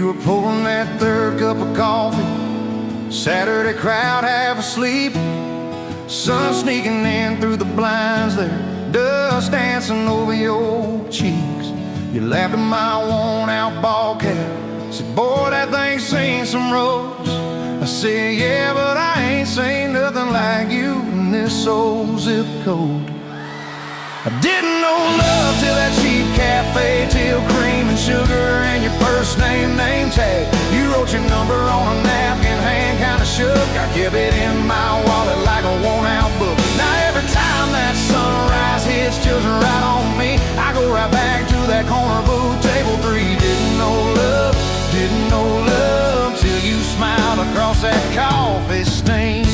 You were pulling that third cup of coffee, Saturday crowd half asleep, sun sneaking in through the blinds there, dust dancing over your cheeks. You laughed at my worn-out ball cap, said, boy, that thing's seen some roads. I said, yeah, but I ain't seen nothing like you in this old zip code. I didn't know love till that cheap cafe, till cream and sugar and your first name tag. You wrote your number on a napkin, hand kinda shook. I kept it in my wallet like a worn-out book. Now every time that sunrise hits just right on me, I go right back to that corner booth, table 3. Didn't know love till you smiled across that coffee stain.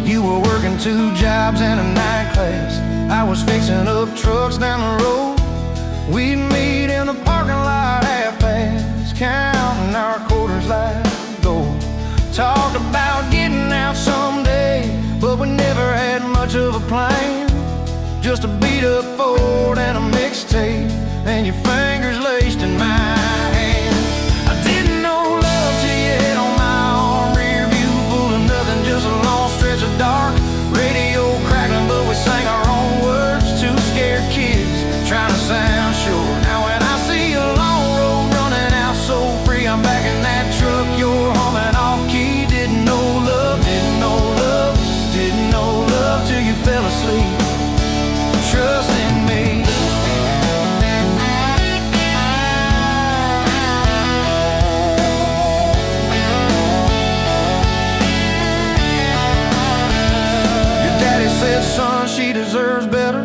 You were working 2 jobs and a night class, I was fixing up trucks down the road. We'd meet in the parking lot half-past, counting our quarters like gold. Talked about getting out someday, but we never had much of a plan. Just a beat-up Ford and a mixtape, and your fingers laced in my hand. I didn't know love till you hit on my arm, rear view full of nothing, just a long stretch of dark. Radio crackling, but we sang our own words, 2 scared kids trying to sound sure. Now when I see a long road running out so free, I'm back in that truck, you're humming off key. Didn't know love till you fell asleep. Trust in me. Your daddy said, son, she deserves better.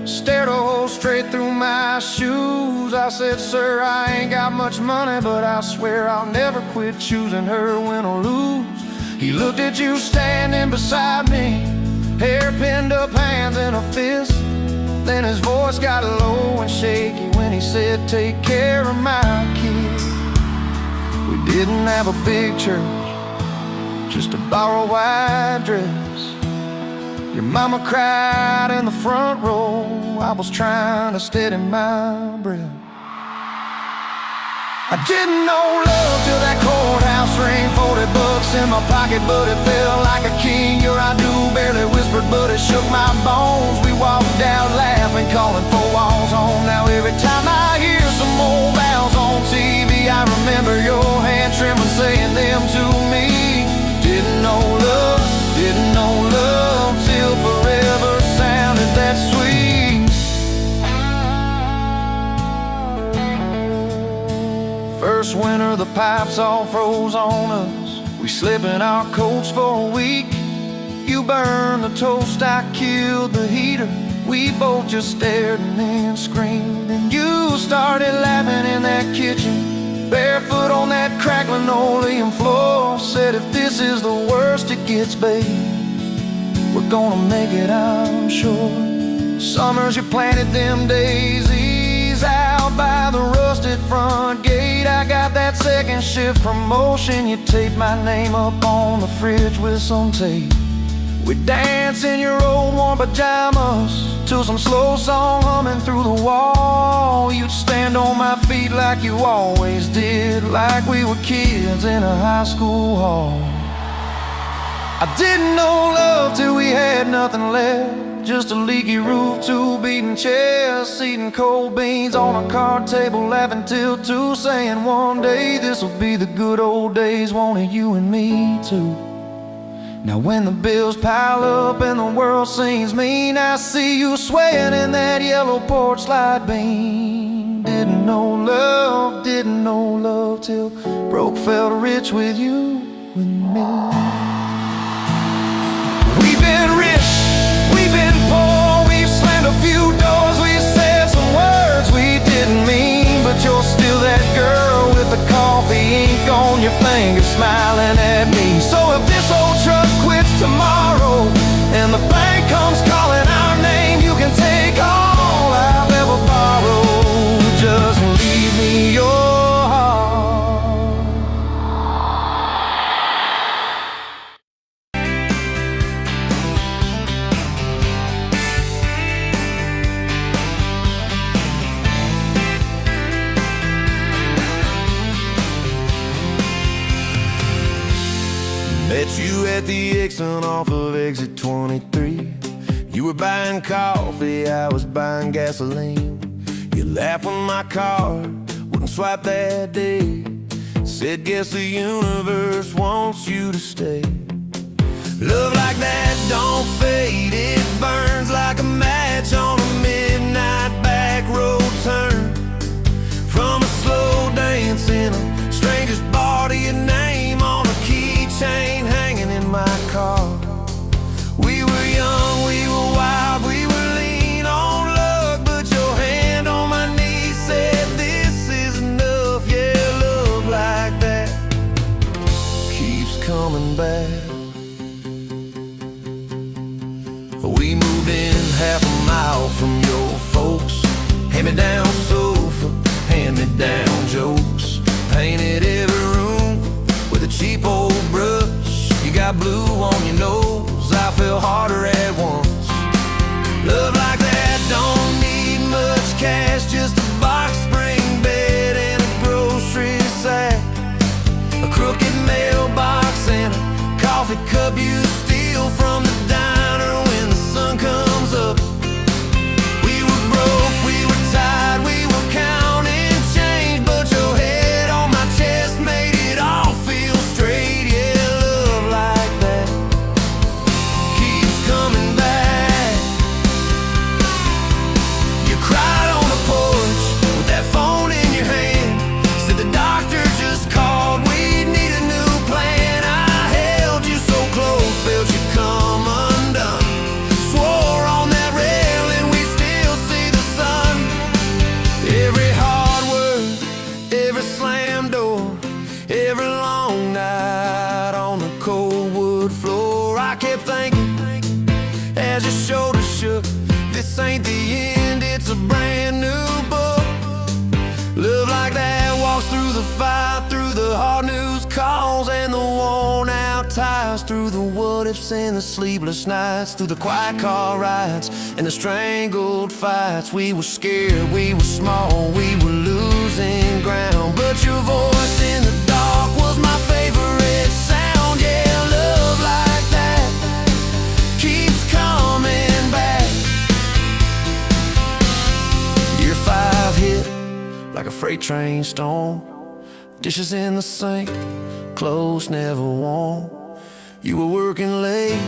Stared a hole straight through my shoes. I said, sir, I ain't got much money, but I swear I'll never quit choosing her, win or lose. He looked at you standing beside me, hair pinned up, hands in a fist. Then his voice got low and shaky when he said, take care of my kid. We didn't have a big church, just a borrowed white dress. Your mama cried in the front row, I was trying to steady my breath. I didn't know love till that courthouse ring, 40 bucks in my pocket, but it felt like a king. Your I do barely whispered, but it shook my bones. We walked out laughing, calling 4 walls home. Now every time I hear some old vows on TV, I remember your hand trembling, saying them to me. Didn't know love till forever sounded that sweet. First winter, the pipes all froze on us. We slept in our coats for a week. You burned the toast, I killed the heater. We both just stared and then screamed. And you started laughing in that kitchen, barefoot on that cracked linoleum floor. Said, if this is the worst it gets, babe, we're gonna make it, I'm sure. Summers you planted them daisies out by the rusted front gate. I got that second shift promotion. You taped my name up on the fridge with some tape. We'd dance in your old warm pajamas to some slow song humming through the wall. You'd stand on my feet like you always did, like we were kids in a high school hall. I didn't know love till we had nothing left, just a leaky roof, 2 beating chests, eating cold beans on a card table, laughing till 2, saying one day this'll be the good old days, wanted you and me too. Now when the bills pile up and the world seems mean, I see you swaying in that yellow porch light beam. Didn't know love till broke felt rich with you and me. We've been rich, we've been poor, we've slammed a few doors, we've said some words we didn't mean, but you're still that girl with the coffee ink on your finger smiling at me. So if this old truck quits tomorrow and the bank comes calling our name, you can take all I've ever borrowed, just leave me your heart. Met you at the exit off of exit 23. You were buying coffee, I was buying gasoline. You laughed when my card wouldn't swipe that day. Said, guess the universe wants you to stay. Love like that don't fade, it burns like a match on a midnight back road turn. From a slow dance in a stranger's bar to your name on a keychain hanging in my car. We were young, we were wild, we were lean on luck, but your hand on my knee said this is enough. Yeah, love like that keeps coming back. We moved in half a mile from your folks. Hand-me-down sofa, hand-me-down jokes. Painted every room with a cheap old brush. You got blue on your nose, I fell harder at once. Love like that don't need much cash, just a box spring bed and a grocery sack, a crooked mailbox and a coffee cup you steal from the diner when the sun comes up. We were broke, we were tired, we were counting change, but your head on my chest made it all feel straight. Yeah, love like that keeps coming back. You cried on the porch with that phone in your hand. Said the doctor just called, we need a new plan. I held you so close, felt you come undone. Swore on that railing we still see the sun. Every hard word, every slam door, every long night on the cold wood floor. I kept thinking as your shoulders shook, this ain't the end, it's a brand new book. Love like that walks through the fire, through the hard news calls and the worn out tires, through the what ifs and the sleepless nights, through the quiet car rides and the strangled fights. We were scared, we were small, we were losing ground, but your voice in the dark was my favorite sound. Yeah, love like that keeps coming back. Year 5 hit like a freight train storm. Dishes in the sink, clothes never warm. You were working late,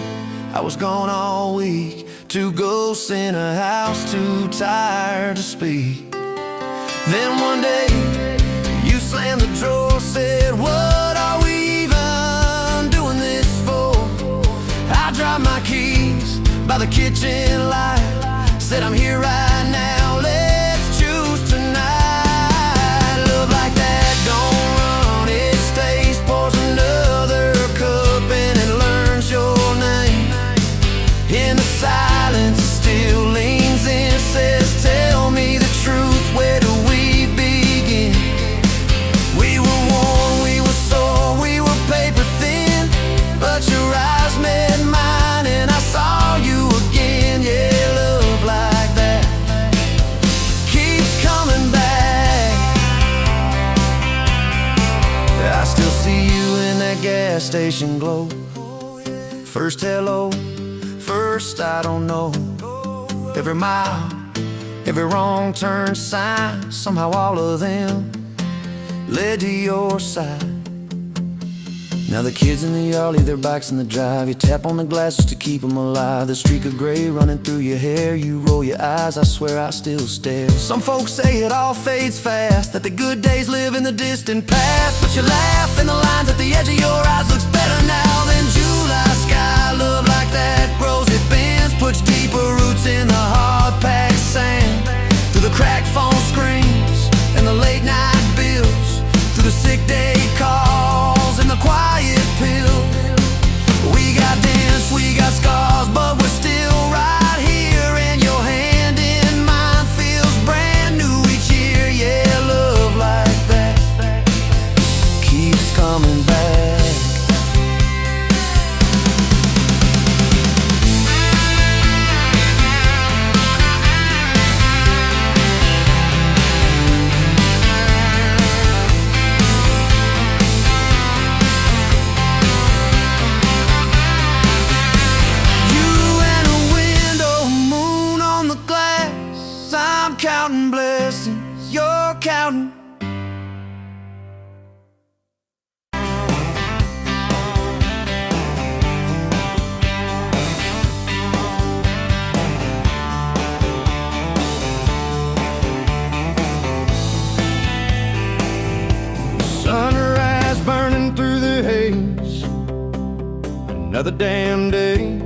I was gone all week. 2 ghosts in a house, too tired to speak. Then one day, you slammed the drawer, said, what are we even doing this for? I dropped my keys by the kitchen light, said I'm here right now, let's choose tonight. Love like that don't run, it stays, pours another cup and it learns your name. In the silence it still leans in, says tell me the truth, where do we begin? We were worn, we were sore, we were paper thin, but your eyes met mine and I saw you again. Yeah, love like that keeps coming back. I still see you in that gas station glow. First hello, first I don't know. Every mile, every wrong turn sign, somehow all of them led to your side. Now the kids in the yard leave their bikes in the drive. You tap on the glasses to keep them alive. The streak of gray running through your hair. You roll your eyes, I swear I still stare. Some folks say it all fades fast, that the good days live in the distant past, but you laugh and the lines at the edge of your eyes looks better now than July sky. Love like that grows, it bends, puts deeper roots in the hard-packed sand. Through the cracked phone screens and the late night bills, through the sick day calls and the quiet pills. We got dents, we got scars, but we're still right here, and your hand in mine feels brand new each year. Yeah, love like that keeps coming back. mountain. Sunrise burning through the haze, another damn day.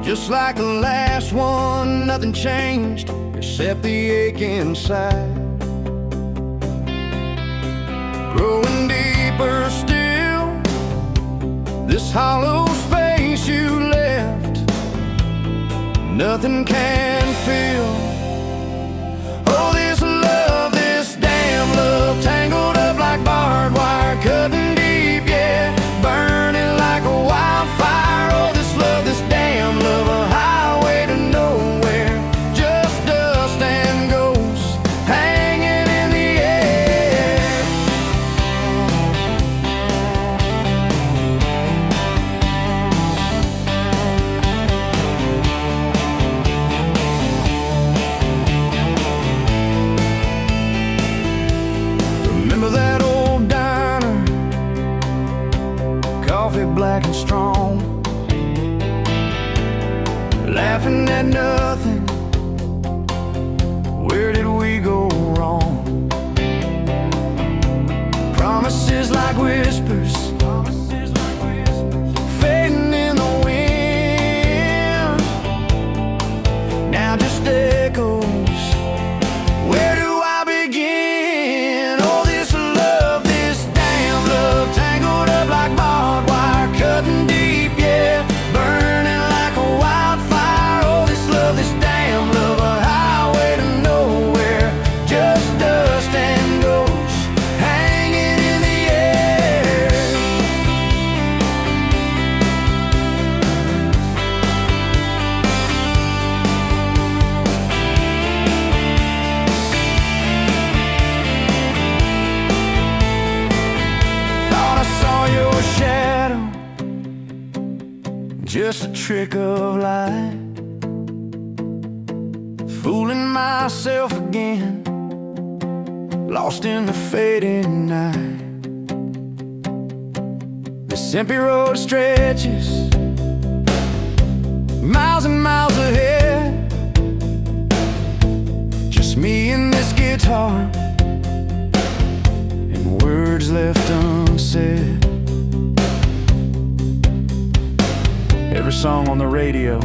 Just like the last one, nothing changed except the ache inside. Growing deeper still, this hollow space you left, nothing can fill. Oh, this love, this damn love, tangled up like barbed wire, cutting deep, yeah, burning like a wildfire. Oh, this love, this damn love, a highway to nowhere, just dust and ghosts hanging in the air. Remember that old diner, coffee black and strong, laughing at nothing. Where did we go wrong? Promises like whispers, fading in the wind, now just echoes. Where do I begin? Oh, this love, this damn love, tangled up like barbed wire, cutting deep, yeah, burning like a wildfire. Oh, this love, this damn love, a highway to nowhere, just dust and ghosts hanging in the air. Thought I saw your shadow, just a trick of light, fooling myself again, lost in the fading night. This empty road stretches miles and miles ahead, just me and this guitar, and words left unsaid. Every song on the radio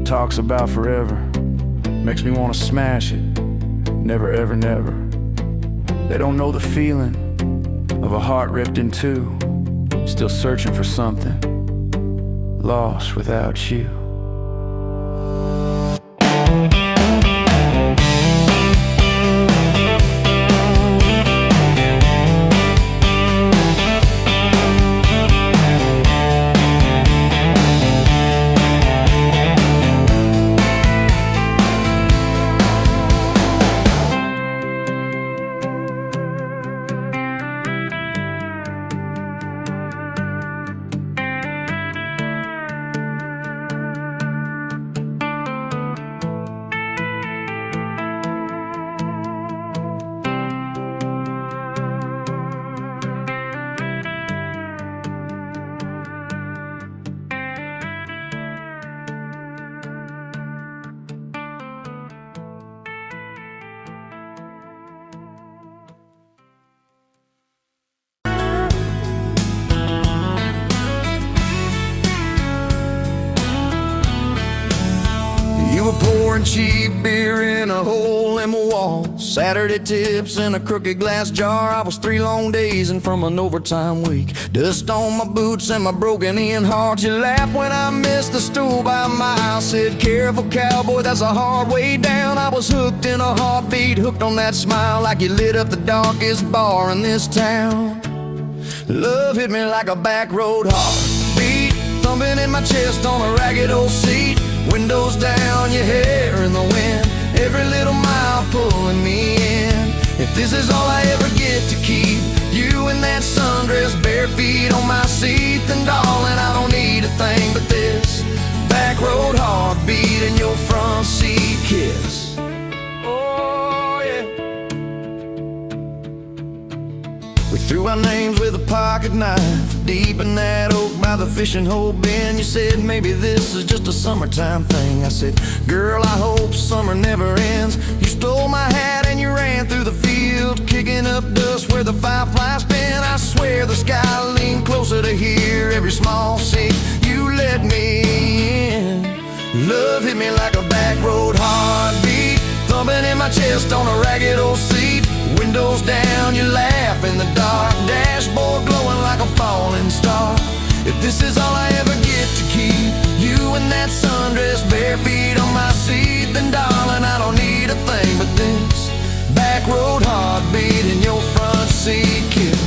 talks about forever, makes me want to smash it, never ever never. They don't know the feeling of a heart ripped in two, still searching for something, lost without you. You were pouring cheap beer in a hole in my wall, Saturday tips in a crooked glass jar. I was 3 long days and from an overtime week, dust on my boots and my broken-in heart. You laughed when I missed the stool by a mile, said, "Careful, cowboy, that's a hard way down." I was hooked in a heartbeat, hooked on that smile, like you lit up the darkest bar in this town. Love hit me like a back road heartbeat, thumping in my chest on a ragged old seat. Windows down, your hair in the wind, every little mile pulling me in. If this is all I ever get to keep, you in that sundress, bare feet on my seat, then darling, I don't need a thing but this back road heartbeat and your front seat kiss. Oh We threw our names with a pocket knife deep in that oak by the fishing hole bin. You said maybe this is just a summertime thing. I said, girl, I hope summer never ends. You stole my hat and you ran through the field, kicking up dust where the fireflies spin. I swear the sky leaned closer to hear every small sing. You let me in. Love hit me like a back road heartbeat, thumping in my chest on a ragged old seat. Windows down, you laugh in the dark, dashboard glowing like a falling star. If this is all I ever get to keep, you in that sundress, bare feet on my seat, then darling, I don't need a thing but this back road heartbeat in your front seat kiss.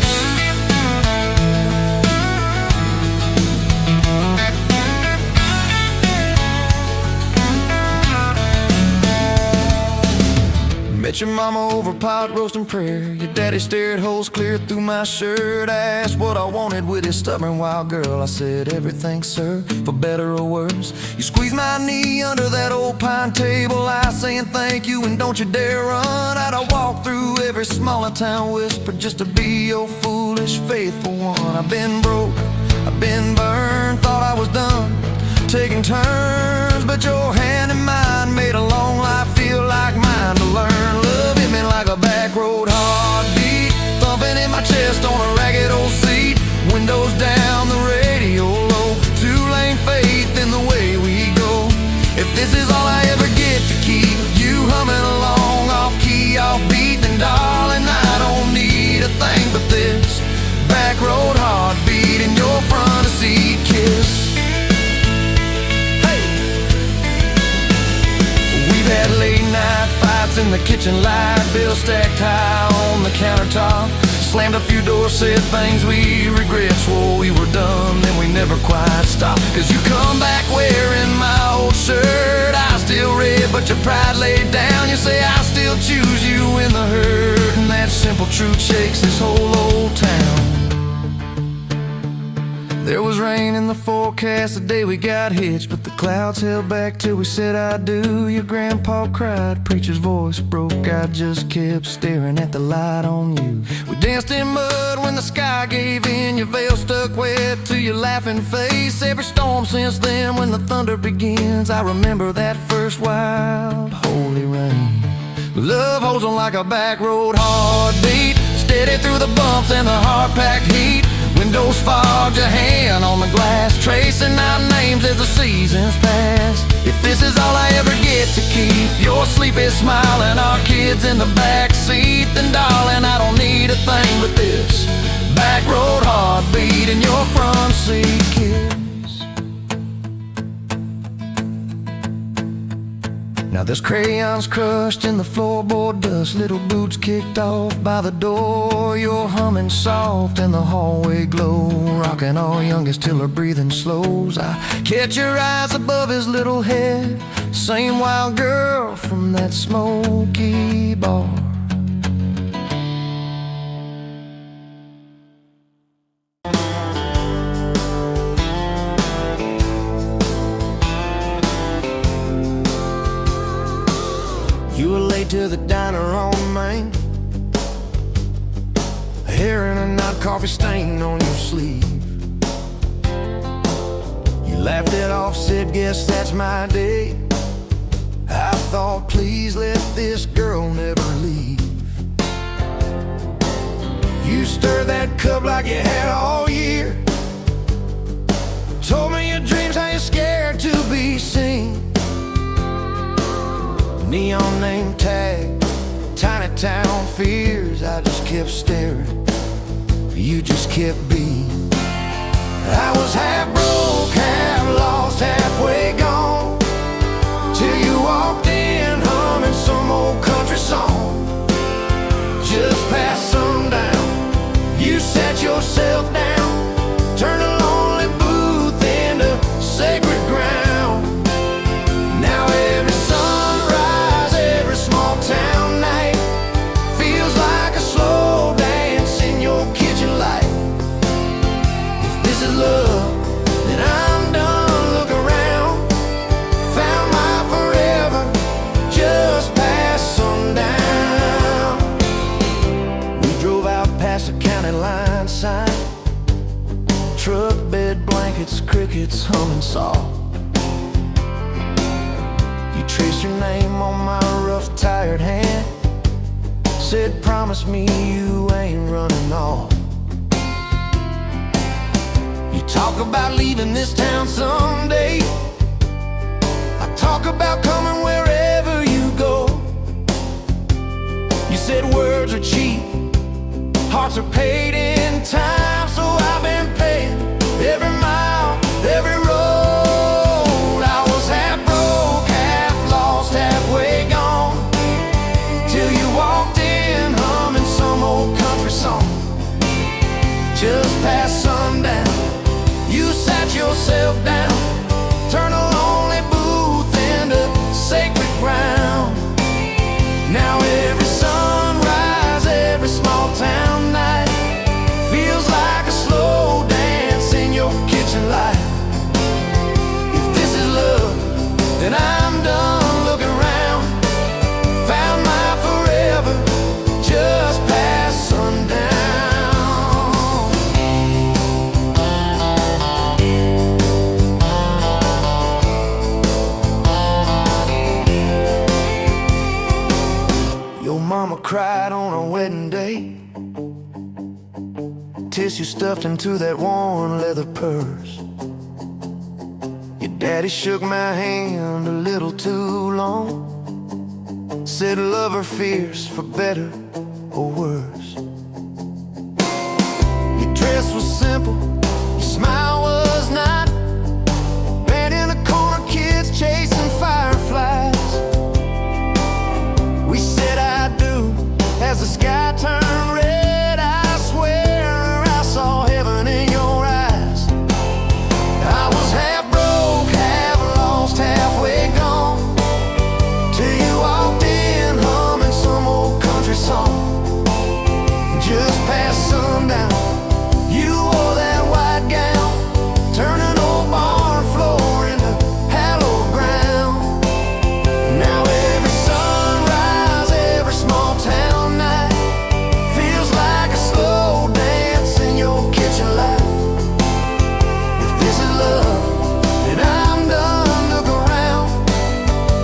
Met your mama over pot roast and prayer. Your daddy stared holes clear through my shirt. I asked what I wanted with his stubborn wild girl. I said everything, sir, for better or worse. You squeezed my knee under that old pine table, I saying thank you and don't you dare run. I'd walk through every smaller town whisper just to be your foolish faithful one. I've been broke, I've been burned, thought I was done taking turns, but your hand in mine made a long life feel like mine to learn. Love hit me like a back road heartbeat, thumping in my chest on a ragged old seat. Windows down, the radio low, two-lane faith in the way we go. If this is all I ever get to keep, you humming along off key, off beat, then darling, I don't need a thing but this back road heartbeat in your front seat kiss. Had late night fights in the kitchen light, bills stacked high on the countertop. Slammed a few doors, said things we regret, swore we were done, then we never quite stopped. Cause you come back wearing my old shirt, I still red but your pride laid down. You say I still choose you in the hurt, and that simple truth shakes this whole old town. There was rain in the forecast the day we got hitched, but the clouds held back till we said I do. Your grandpa cried, preacher's voice broke, I just kept staring at the light on you. We danced in mud when the sky gave in, your veil stuck wet to your laughing face. Every storm since then when the thunder begins, I remember that first wild holy rain. Love holds on like a back road heartbeat, steady through the bumps and the hard-packed heat. Windows fogged, your hand on the glass, tracing out names as the seasons pass. If this is all I ever get to keep, your sleepy smile and our kids in the back seat, then darling, I don't need a thing but this back road heartbeat in your front seat kiss. Now there's crayons crushed in the floorboard dust, little boots kicked off by the door. You're humming soft in the hallway glow, rocking our youngest till her breathing slows. I catch your eyes above his little head, same wild girl from that smoky bar. You were late to the diner on Main, hair in a knot, coffee stain on your sleeve. You laughed it off, said, guess that's my day. I thought, please let this girl never leave. You stirred that cup like you had all year, told me your dreams, how you're scared to be seen. Neon name tag, tiny town fears. I just kept staring, you just kept being. I was half broke, half lost, halfway gone, till you walked in humming some old country song. Just past sundown, you sat yourself down, turned a lonely booth into sacred ground. Now every sunrise, every small town night feels like a slow dance in your kitchen light. If this is love, then crickets humming soft. You traced your name on my rough, tired hand. Said, promise me you ain't running off. You talk about leaving this town someday. I talk about coming wherever you go. You said words are cheap, hearts are paid in time. So I've been paying every mile, every road. I was half broke, half lost, halfway gone, till you walked in humming some old country song. Just past sundown, you sat yourself down, turned a lonely booth into sacred ground. Now every sunrise, every small town night feels like a slow dance in your kitchen light. If this is love, then I'm done looking around. Found my forever just past sundown. Your mama cried on our wedding day, tissue stuffed into that worn leather purse. Your daddy shook my hand a little too long, said love her fierce for better or worse. Your dress was simple, your smile was not. Band in the corner, kids chasing fireflies. We said I do as the sky turned red. I swear I saw heaven in your eyes. I was half broke, half lost, halfway gone, till you walked in humming some old country song. Just past sundown, you wore that white gown, turning old barn floor into hallowed ground. Now every sunrise, every small town night feels like a slow dance in your kitchen light. If this is love, then I'm done looking around.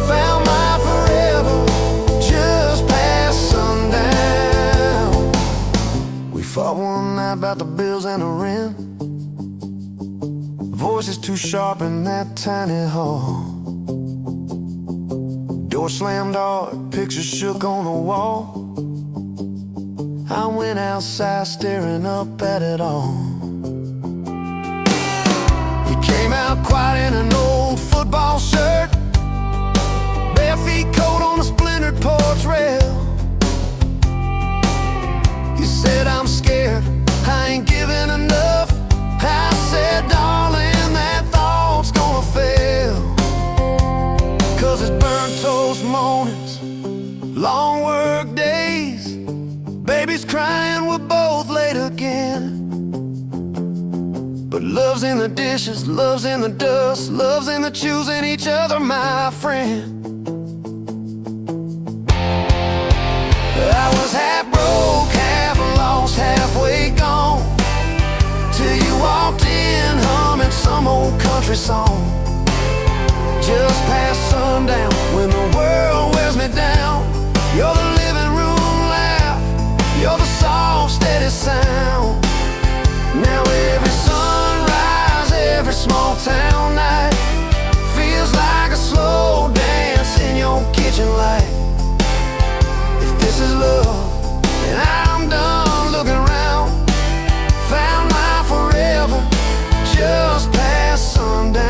Found my forever just past sundown. We fought one night about the bills and the rent. Voices too sharp in that tiny hall. Door slammed hard, pictures shook on the wall. I went outside staring up at it all. You came out quiet in an old football shirt, bare feet cold on the splintered porch rail. You said, I'm scared, I ain't giving enough. I said, darling, that thought's gonna fail. 'Cause it's burnt toast mornings, long work days, babies crying, we're both late again. But love's in the dishes, love's in the dust, love's in the choosing each other, my friend. I was half broke, half lost, halfway gone, till you walked in humming some old country song. Just past sundown, when the world wears me down, you're the living room laugh, you're the soft, steady sound. Now every sunrise, every small town night feels like a slow dance in your kitchen light. If this is love, then I'm done looking around. Found my forever just past sundown.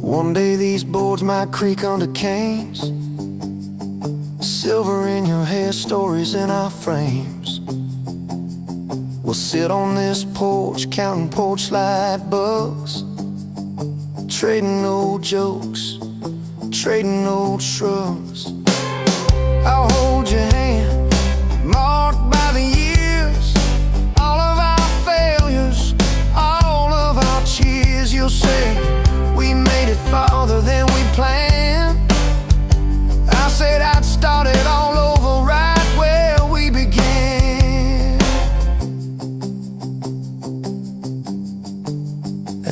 One day these boards might creak under canes, silver in your hair, stories in our frames. We'll sit on this porch, counting porch light bugs, trading old jokes, trading old shrugs. I'll hold your hand, marked by the years, all of our failures, all of our cheers. You'll say we made it farther than we planned.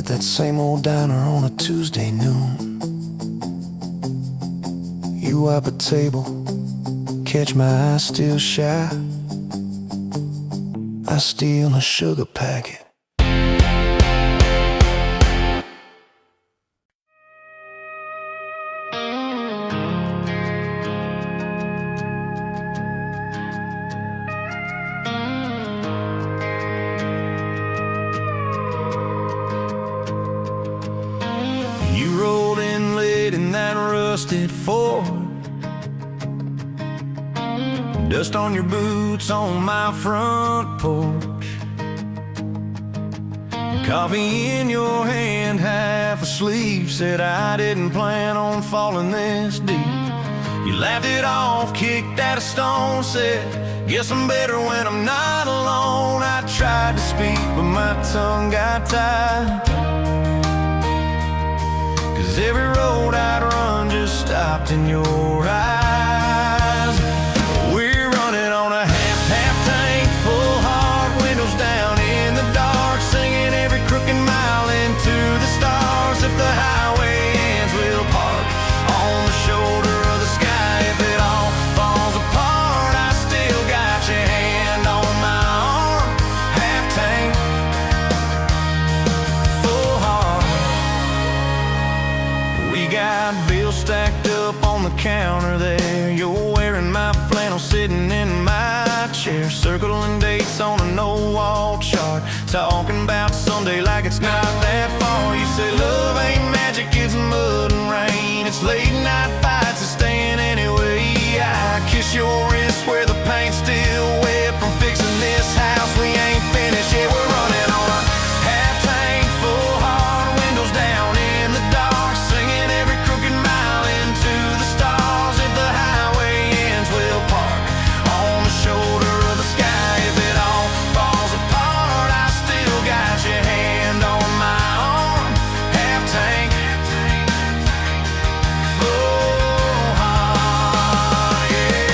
that same old diner on a Tuesday noon. You wipe a table, catch my eye still shy. I steal a sugar packet. You rolled in late in that rusted Ford, dust on your boots on my front porch, coffee in your hand, half asleep. Said I didn't plan on falling this deep. You laughed it off, kicked at a stone, said, guess I'm better when I'm not alone. I tried to speak, but my tongue got tied, 'cause every road I'd run just stopped in your eyes. We're running on a half tank, full hard, windows down in the dark, singing every crooked mile into the stars. If the highway ends, we'll park on the shoulder of the sky. If it all falls apart, I still got your hand on my arm. Half tank, full hard. We got bills stacked up on the counter there. You're wearing my flannel, sitting in my chair, circling dates on a no-wall chart, talking about Sunday like it's not that far. You say love ain't magic, it's mud and rain, it's late night fights and staying anyway. I kiss your wrist where the paint's still wet from fixing this house. We ain't finished yet. We're running on a half tank, full hard, windows down in the dark, singing every crooked mile into the stars. If the highway ends, we'll park on the shoulder of the sky. If it all falls apart, I still got your hand on my arm. Half tank, full heart, yeah.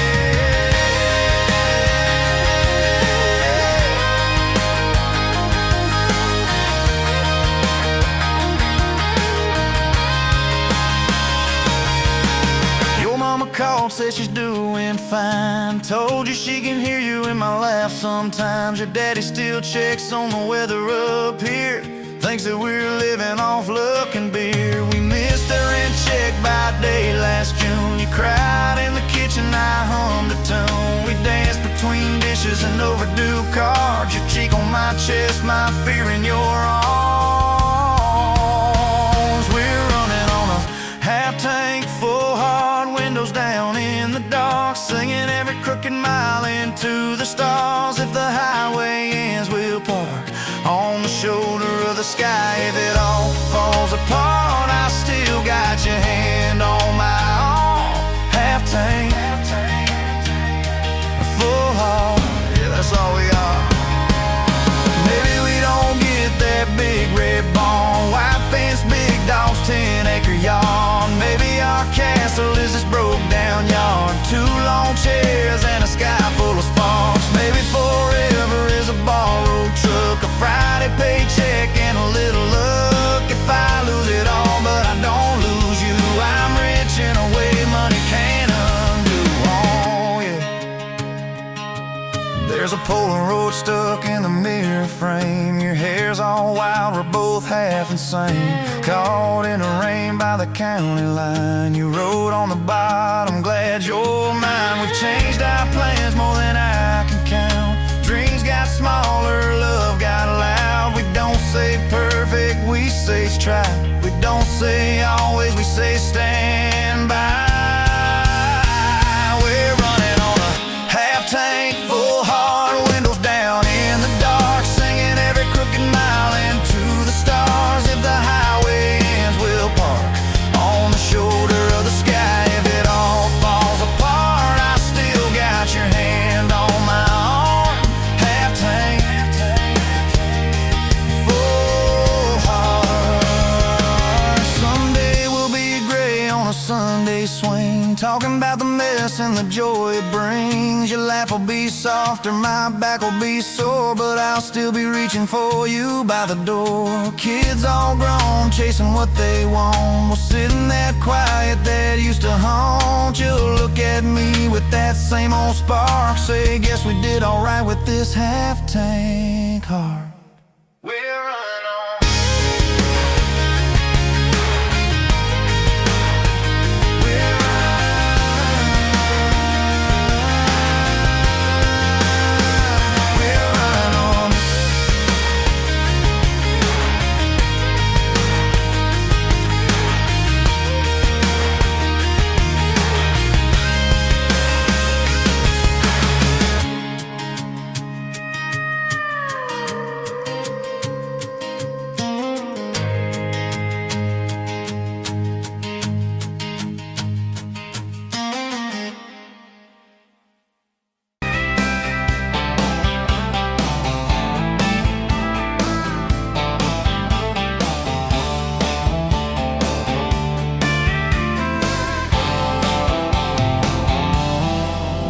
Your mama called, said she's doing fine, told you she can hear you in my laugh sometimes. Your daddy still checks on the weather up here, thinks that we're living off luck and beer. We missed the rent check by day last June. You cried in the kitchen, I hummed a tune. We danced between dishes and overdue cards, your cheek on my chest, my fear in your arms. We're running on a half tank, full hard, windows down in the dark, singing every crooked mile into the stars. If the highway ends, we'll park on the shoulder of the sky. If it all falls apart, I still got your hand on my arm. Half tank, full heart, yeah, that's all we are. Maybe we don't get that big red barn, white fence, big dogs, 10-acre yard. Maybe our castle is this broke down yard, 2 long chairs and a sky full of sparks. Maybe forever is a borrowed truck, a Friday paycheck and a little luck. If I lose it all but I don't lose you, I'm rich in a way money can't undo. Oh yeah. There's a Polaroid stuck in the mirror frame, your hair's all wild, we're both half insane, caught in the rain by the county line. You wrote on the bottom, glad you're mine. We've changed our plans more than I can count, dreams got smaller, love got loud. We don't say perfect, we say try. We don't say always, we say stand by. We're running on a half tank, full hard, windows down in the dark, singing every crooked mile into the stars. If the highway ends, we'll park on the shoulder of the sky. If it all falls apart, I still got your hand on my arm. Half tank, full heart. Someday we'll be gray on a Sunday swing, talking about the mess and the joy it brings. Your laugh will be softer, my back will be sore, but I'll still be reaching for you by the door. Kids all grown, chasing what they want, will sit in that quiet that used to haunt you. Look at me with that same old spark, say, guess we did alright with this half-tank heart.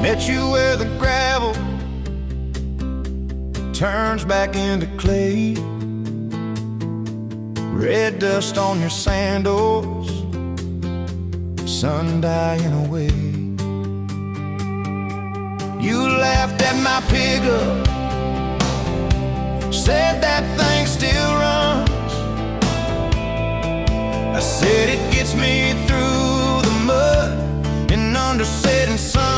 Met you where the gravel turns back into clay, red dust on your sandals, sun dying away. You laughed at my pickup, said that thing still runs. I said it gets me through the mud and under setting sun.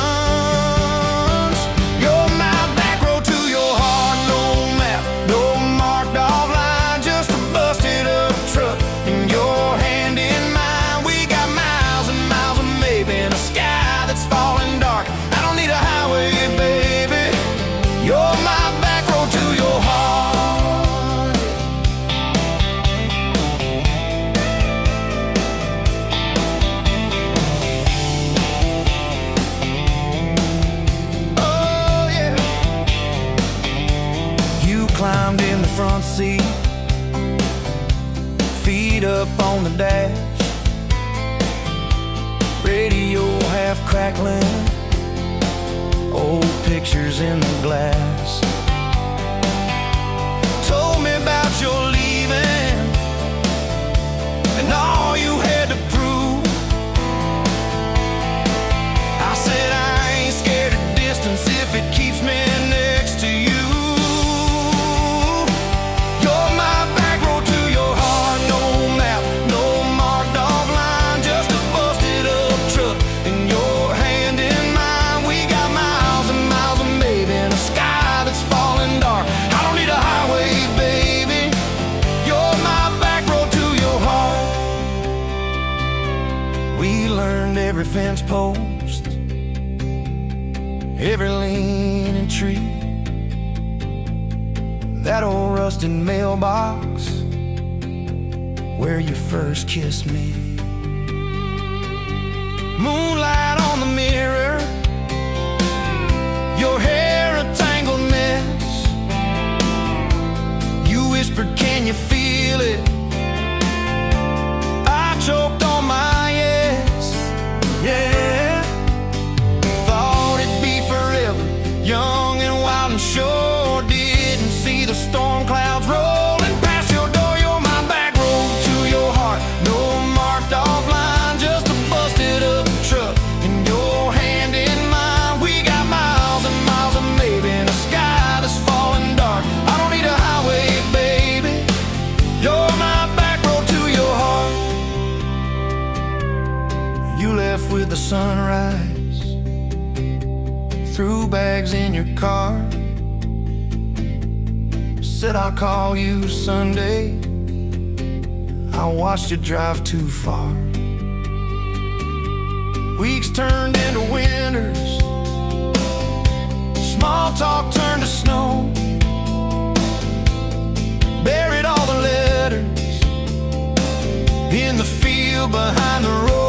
Climbed in the front seat, feet up on the dash, radio half crackling, old pictures in the glass. Told me about your leaving and all you had to prove. I said I ain't scared of distance if it keeps me next to you. We learned every fence post, every leaning tree, that old rusted mailbox where you first kissed me. Moonlight on the mirror, your hair a tangled mess. You whispered, can you feel it? I choked on my yeah, thought it'd be forever, young and wild and sure didn't see the storm clouds rolling past your door. You're my back road to your heart, no marked off line, just a busted up truck and your hand in mine. We got miles and miles of maybe in a sky that's falling dark. I don't need a highway, baby, you're my back road to your heart. You left with the sunrise, threw bags in your car, said I'll call you Sunday. I watched you drive too far. Weeks turned into winters, small talk turned to snow. Buried all the letters in the field behind the road.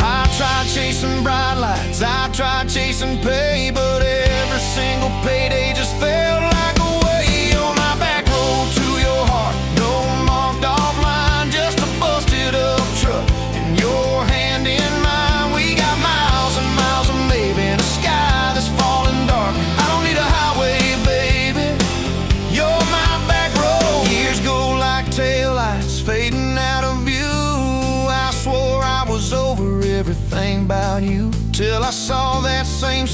I tried chasing bright lights, I tried chasing pay, but every single payday just felt like a way on my back road to your heart. No marked off line, just a busted up truck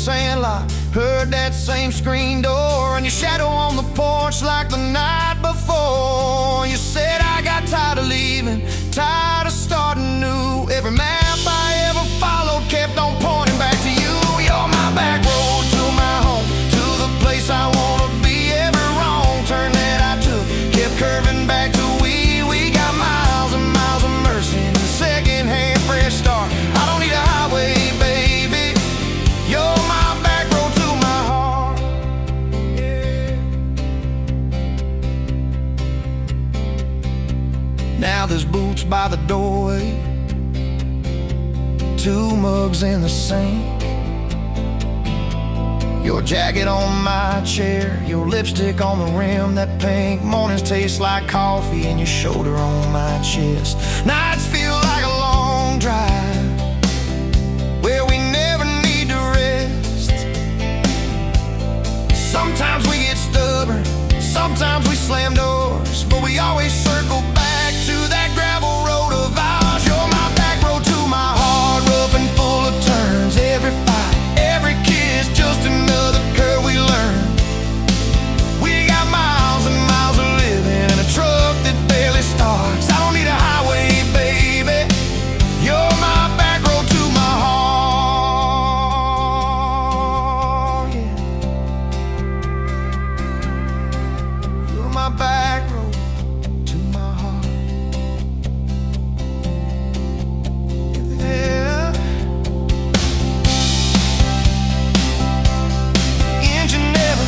sandlot, heard that same screen door, and your shadow on the porch like the night before. You said, I got tired of leaving, tired of starting new. Every map I ever followed kept on pointing back to you. You're my back road to my home, to the place I wanna be. Every wrong turn that I took kept curving back to we got miles and miles of mercy and a second-hand fresh start. I don't need a highway, baby. You're my back road to my heart. Yeah. Now there's boots by the doorway, 2 mugs in the sink, your jacket on my chair, your lipstick on the rim, that pink. Mornings taste like coffee and your shoulder on my chest. Nights feel like a long drive where we never need to rest. Sometimes we get stubborn, sometimes we slam doors, but we always circle back to that gravel road of ours. You're my back road to my heart, rough and full of turns. Every fight, every kiss, just another curve we learn. We got miles and miles of living in a truck that barely starts. I don't need a highway, baby. You're my back road to my heart. Yeah. You're my back road to my heart. Yeah. Engine never,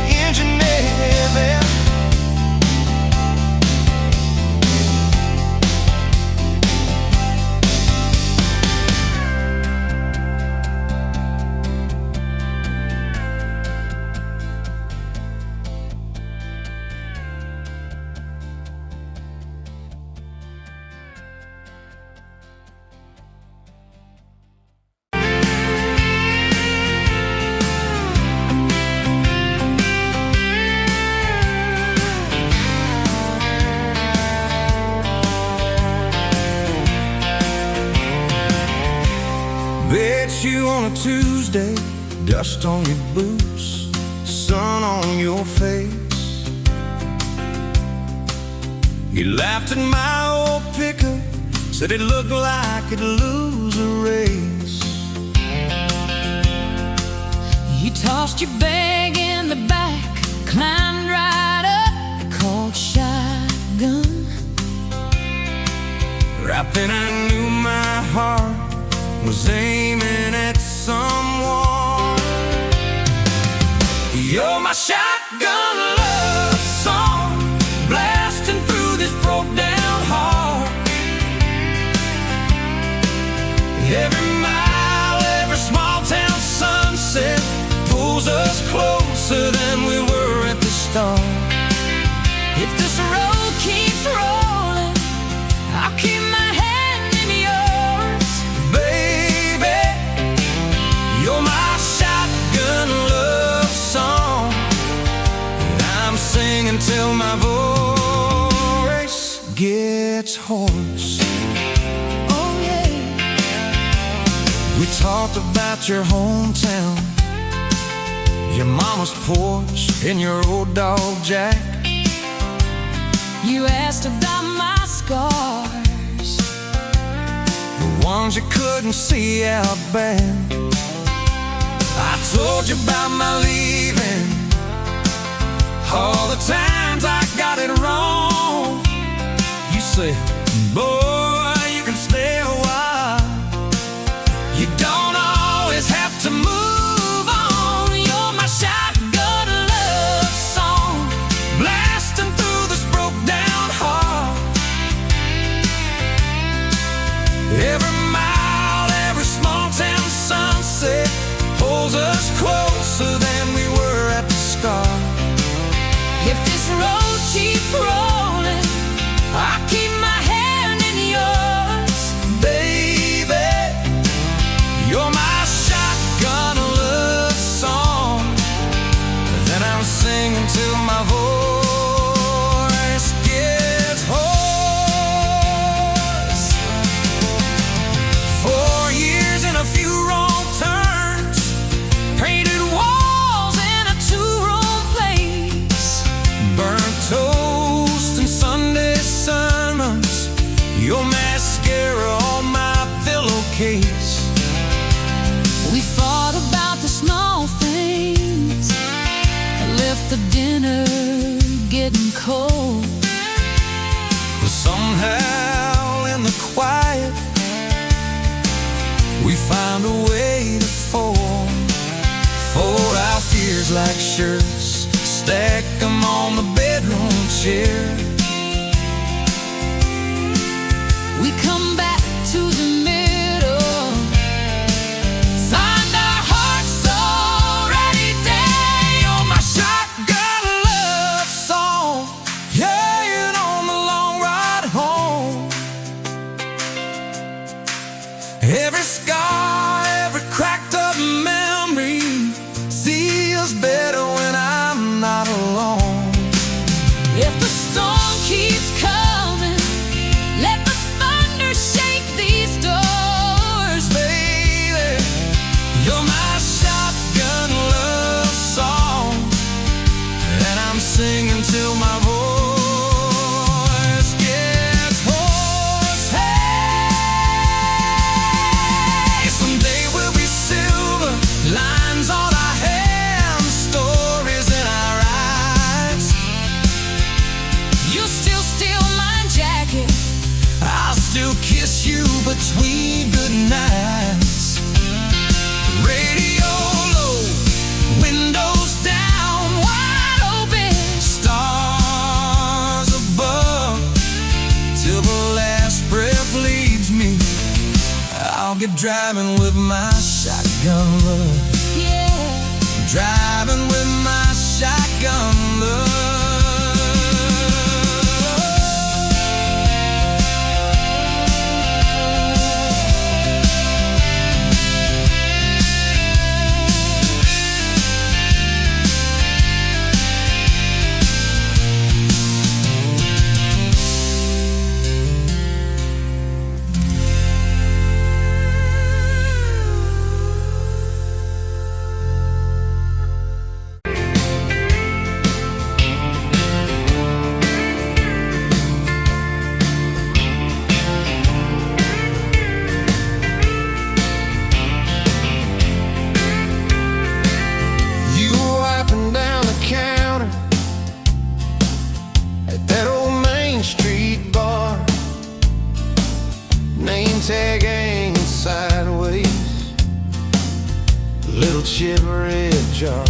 engine never. Bet you on a Tuesday, dust on your boots, sun on your face. You laughed at my old pickup, said it looked like it'd lose a race. You tossed your bag in the back, climbed right up, called shotgun. Right then I knew my heart was aiming at someone. You're my shotgun love song, blasting through this broke down heart. Every mile, every small town sunset pulls us closer than we were at the start. If this road keeps rolling, I'll keep my hand in yours. Baby, you're my shotgun love song, and I'm singing till my voice gets hoarse. Oh yeah. We talked about your hometown, your mama's porch, and your old dog Jack. You asked about my scars, The ones you couldn't see out back. I told you about my leaving, all the times I got it wrong. You said, boy, you can stay a while, you don't always have to move on. You're my shotgun love song, blasting through this broke down heart. Every mile, every small town sunset pulls us closer than we were at the start. if this road keeps rolling, I'll keep my head winter getting cold. But somehow in the quiet we find a way to fold our fears like shirts, stack them on the bedroom chair. We come back to the middle, find our hearts already dead. On my shotgun love song, yeah, on the long ride home. Every scar, every cracked up memory feels better when I'm not alone. If the storm keeps coming, let the thunder shake these doors. Baby, you're my shotgun love song, and I'm singing till my voice gets hoarse. Hey, someday we'll be silver, lines on our hands, stories in our eyes. You still steal my jacket, I'll still kiss you between good nights. Radio low, windows down, wide open. stars above. Till the last breath leaves me, I'll get driving with my shotgun love. Yeah, Driving with my shotgun love. Tag hanging sideways, little chip red jar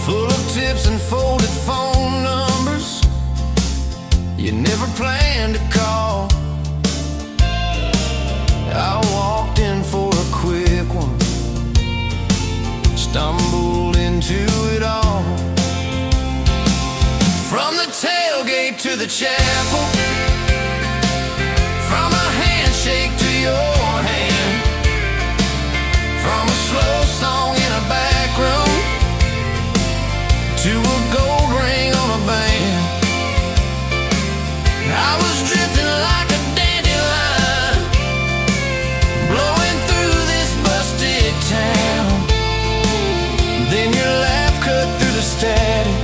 full of tips and folded phone numbers you never planned to call. I walked in for a quick one, stumbled into it all. From the tailgate to the chapel, from a handshake to your hand, from a slow song in a back room to a gold ring on a band. I was drifting like a dandelion, blowing through this busted town. Then your laugh cut through the static,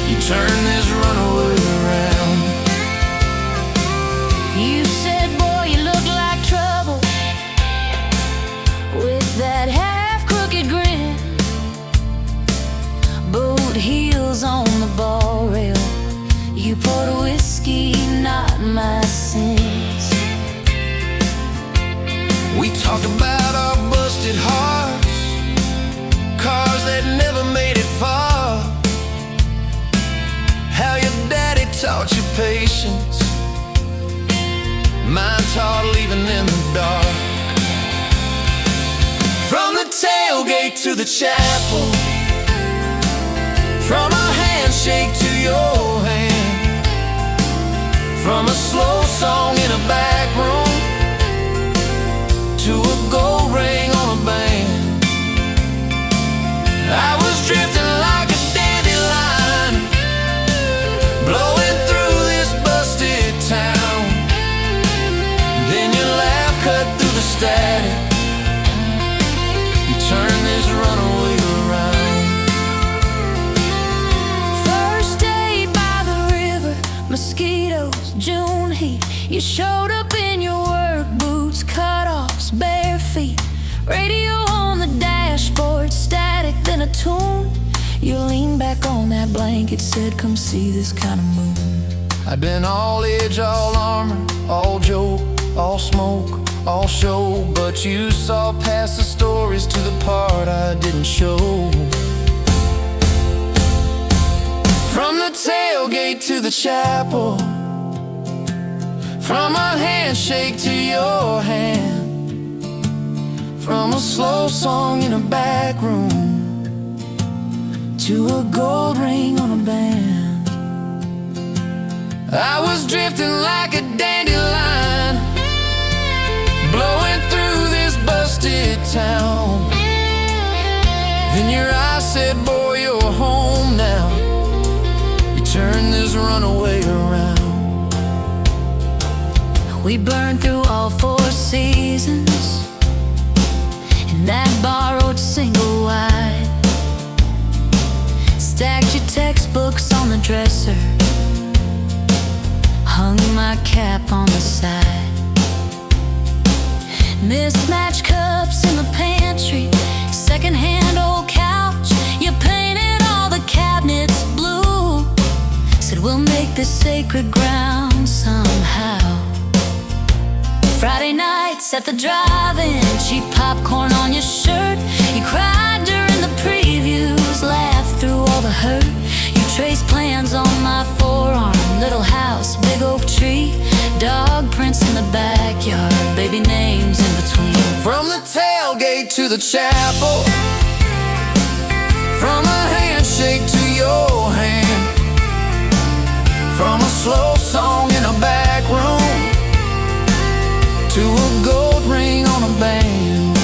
you turned this runaway around. you said, boy, you look like trouble, with that half-crooked grin, boot heels on the bar rail. You poured whiskey, not my sins. We talked about our busted hearts, cars that never made it far, how your daddy taught you patience, mine taught leaving in the dark. From the tailgate to the chapel, from a handshake to your hand, from a slow song in a back room to a gold ring on a band. I was drifting like a dandelion, blowing through this busted town. Then your laugh cut through the static, you turned this runaway around. First day by the river, mosquitoes, June heat. You showed up in your work boots, cut-offs, bare feet. Radio on the dashboard, static, then a tune blanket, said, come see this kind of moon. I'd been all edge, all armor, all joke, all smoke, all show, but you saw past the stories to the part I didn't show. From the tailgate to the chapel, from a handshake to your hand, from a slow song in a back room to a gold ring on a band. I was drifting like a dandelion, blowing through this busted town. Then your eyes said, boy, you're home now. You turned this runaway around. We burned through all 4 seasons in that borrowed single wide. Stacked your textbooks on the dresser, hung my cap on the side. Mismatched cups in the pantry, secondhand old couch. You painted all the cabinets blue, said we'll make this sacred ground somehow. Friday nights at the drive-in, cheap popcorn on your shirt. You cried during the previews, laughed through all the hurt. You traced plans on my forearm, little house, big oak tree, dog prints in the backyard, baby names in between. From the tailgate to the chapel, from a handshake to your hand, from a slow song in a back room to a gold ring on a band.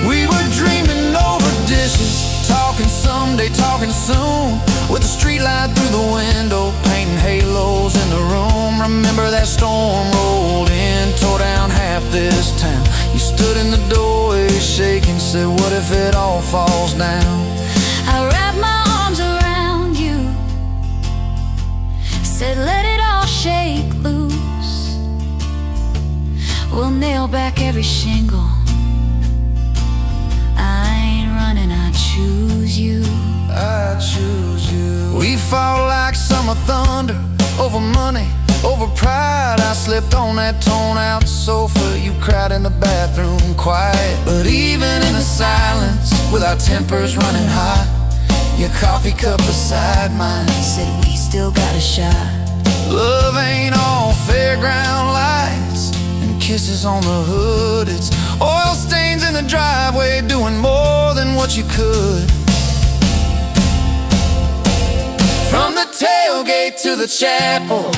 We were dreaming over dishes, talking someday, talking soon, with the street light through the window, painting halos in the room. Remember that storm rolled in, tore down half this town. You stood in the doorway shaking, said, what if it all falls down? I wrapped my arms around you, said let it all shake loose. We'll nail back every shingle. I ain't running, I choose you. I choose you. We fought like summer thunder, over money, over pride. I slept on that torn-out sofa, you cried in the bathroom quiet. But even in the silence, with our tempers running hot, your coffee cup beside mine said we still got a shot. Love ain't all fairground lights and kisses on the hood. It's oil stains in the driveway, doing more than what you could. From the tailgate to the chapel,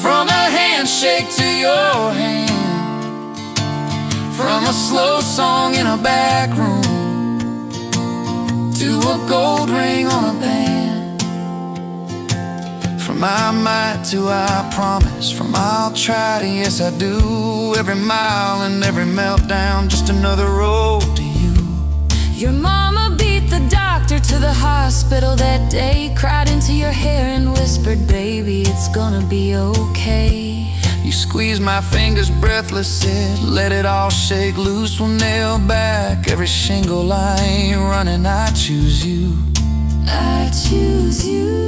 from a handshake to your hand, from a slow song in a back room to a gold ring on a band. From I might to I promise, from I'll try to yes I do. Every mile and every meltdown, just another road to you. Your mama beat the doctor to the hospital that day, cried into your hair and whispered, baby, it's gonna be okay. You squeezed my fingers breathless, said, let it all shake loose. We'll nail back every shingle. I ain't running, I choose you. I choose you.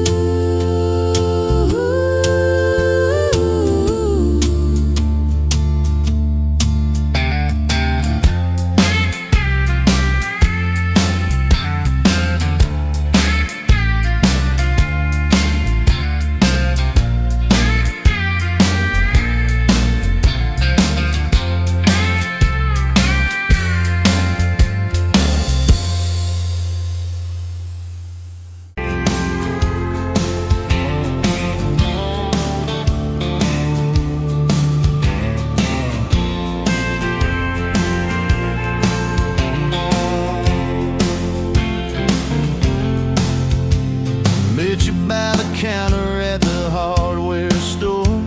Counter at the hardware store,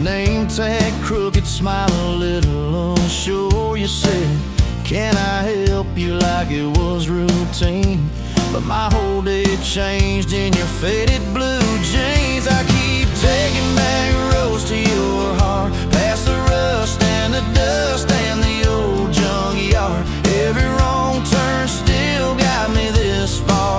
name tag crooked, smile a little unsure. You said, can I help you, like it was routine? But my whole day changed in your faded blue jeans. I keep taking back roads to your heart, past the rust and the dust and the old junkyard. Every wrong turn still got me this far.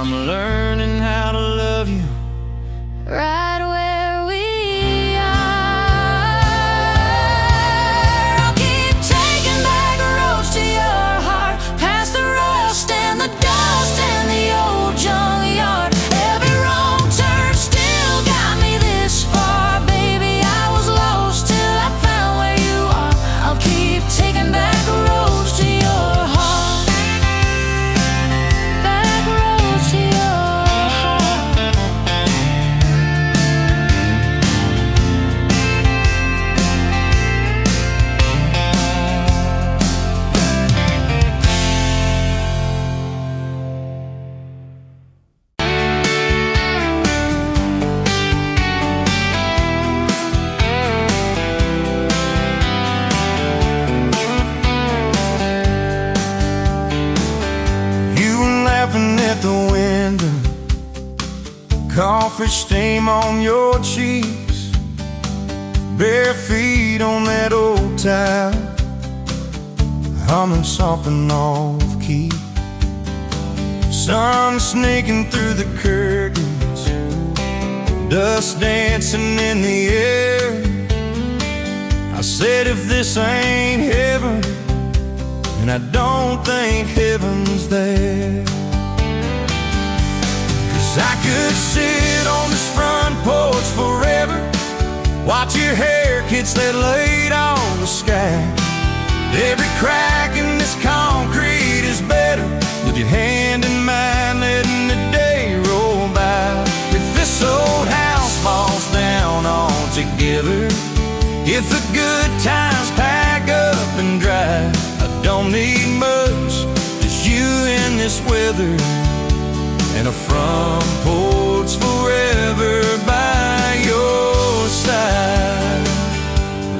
I'm learning how to love you right where we are. I'll keep taking back roads to your heart, past the rust and the dust and the old junkyard. Every wrong turn still got me this far, baby. I was lost till I found where you are. I'll keep taking back roads to your heart, back roads to your heart. You were laughing at the window, coffee stain on your cheeks, bare feet on that old tile, humming something off key. Sun sneaking through the curtains, dust dancing in the air. I said, if this ain't heaven, and I don't think heaven's there. 'Cause I could sit on this front porch forever, watch your hair kids that laid on the sky. Every crack in this concrete is better with your hand in mine, letting the day roll by. If this old house falls down altogether, if the good times pack up and drive, I don't need much, just you in this weather, and a front porch forever by your side.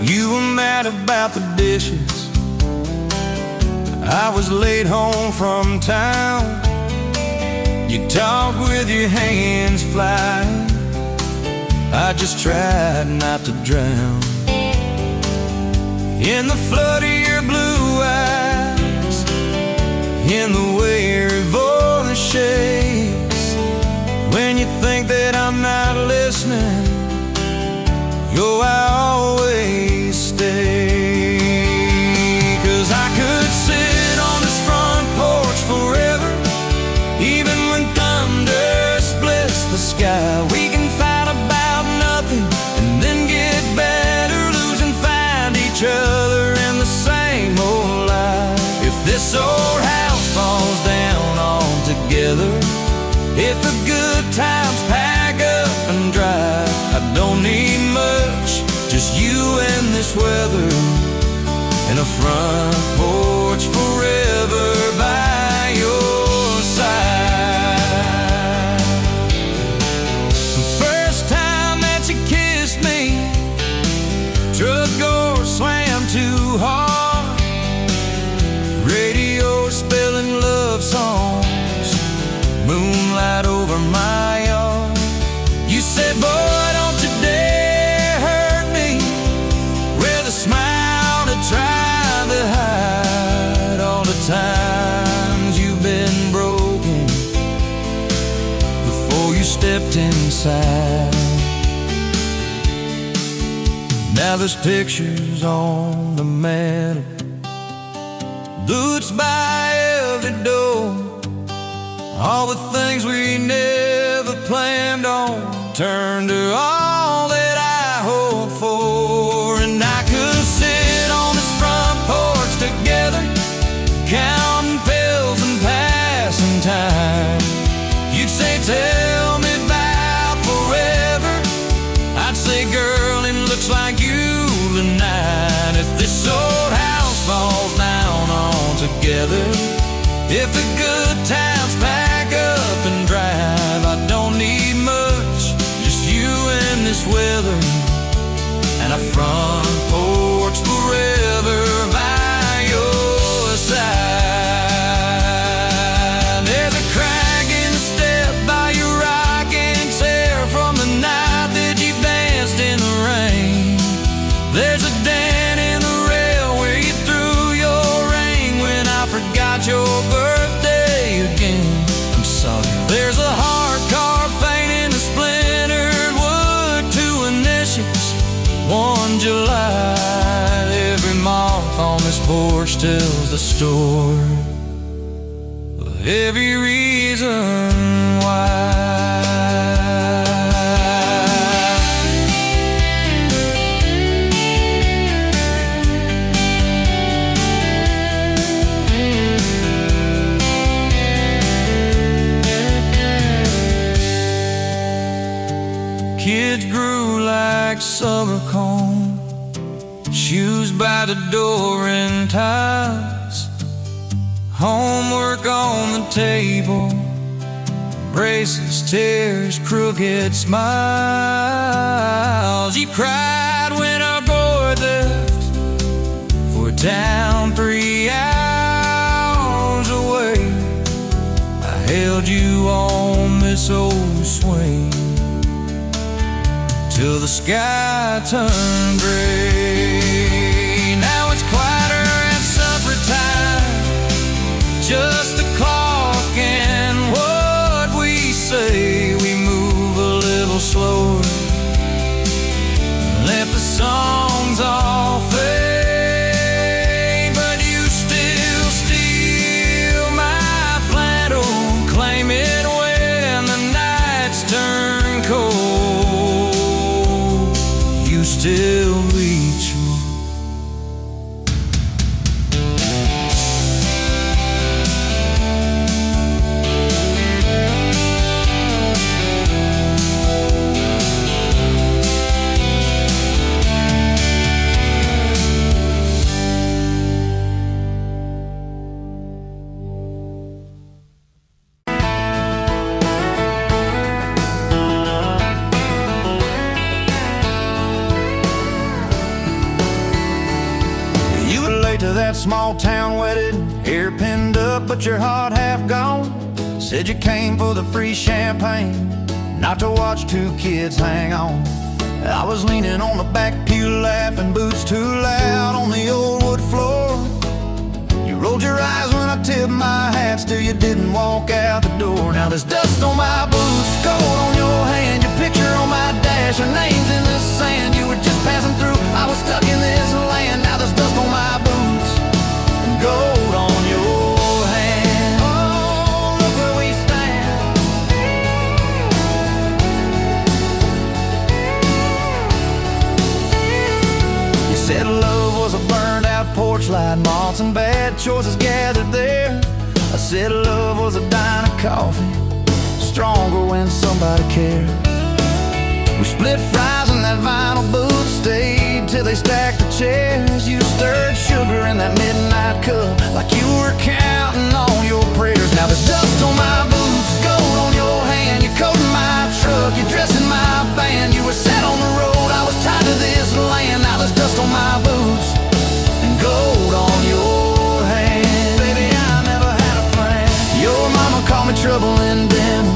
You were mad about the dishes, I was late home from town. You talk with your hands flying, I just tried not to drown in the flood of your blue eyes, in the way your voice shakes. When you think that I'm not listening, yo, I always stay. 'Cause I could sit on this front porch forever, even when thunder splits the sky. We can fight about nothing and then get better, lose and find each other in the same old life. If this old house falls down altogether, if the good times pack up and drive, I don't need much, just you and this weather, and a front porch forever by your side. The first time that you kissed me, truck door slammed too hard, radio spelling love songs, moonlight over my yard. You said, boy, don't you dare hurt me, with a smile to try to hide all the times you've been broken before you stepped inside. Now there's pictures on the mantel, boots by every door, all the things we never planned on turned to all that I hope for. And I could sit on this front porch together, counting pills and passing time. You'd say, tell me about forever, I'd say, girl, it looks like you tonight. If this old house falls down altogether, if the good times pack up and drive, I don't need much, just you and this weather, and a front porch forever by your side. There's a crack in the step by your rocking chair from the night that you danced in the rain. There's a dent in the rail where you threw your ring when I forgot your birthday again. I'm sorry. There's this porch tells the story of every reason why. Kids grew like summer corn, shoes by the door and ties, homework on the table, braces, tears, crooked smiles. You cried when our boy left for a town 3 hours away. I held you on this old swing till the sky turned gray. Now it's quieter at supper time, just the clock and what we say. We move a little slower, let the songs all fade, but you still steal my flannel, claim it when the nights turn cold. Still reach me. To that small town wedding, hair pinned up but your heart half gone. Said you came for the free champagne, not to watch 2 kids hang on. I was leaning on the back pew laughing, boots too loud on the old wood floor. You rolled your eyes when I tipped my hat, still you didn't walk out the door. Now there's dust on my boots, gold on your hand, your picture on my dash, your name's in the sand. You were just passing through, I was stuck in this land. Now there's dust on my boots, gold on your hand. Oh, look where we stand. You said love was a burned out porch light, moths and bad choices gathered there. I said love was a dime of coffee, stronger when somebody cared. We split fries in that vinyl booth, stayed till they stacked the chairs. You stirred sugar in that midnight cup like you were counting on your prayers. Now there's dust on my boots, gold on your hand, you're coating my truck, you're dressing my band. You were set on the road, I was tied to this land. Now there's dust on my boots and gold on your hand. Baby, I never had a plan. Your mama called me trouble in denim,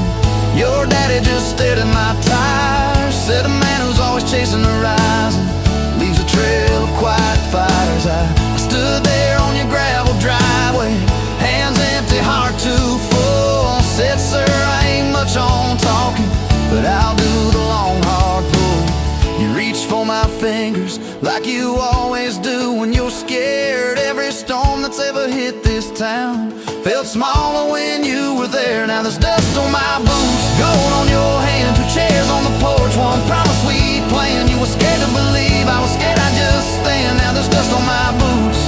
your daddy just stared at my tires. Said a man who's always chasing the horizon leaves a trail of quiet fires. I stood there on your gravel driveway, hands empty, heart too full. Said, sir, I ain't much on talking, but I'll do the long hard pull. You reached for my fingers like you always do when you're scared. Every storm that's ever hit this town felt smaller when you were there. Now there's dust on my boots, gold on your hand, 2 chairs on the porch, one promise we planned. You were scared to believe, I was scared I'd just stand. Now there's dust on my boots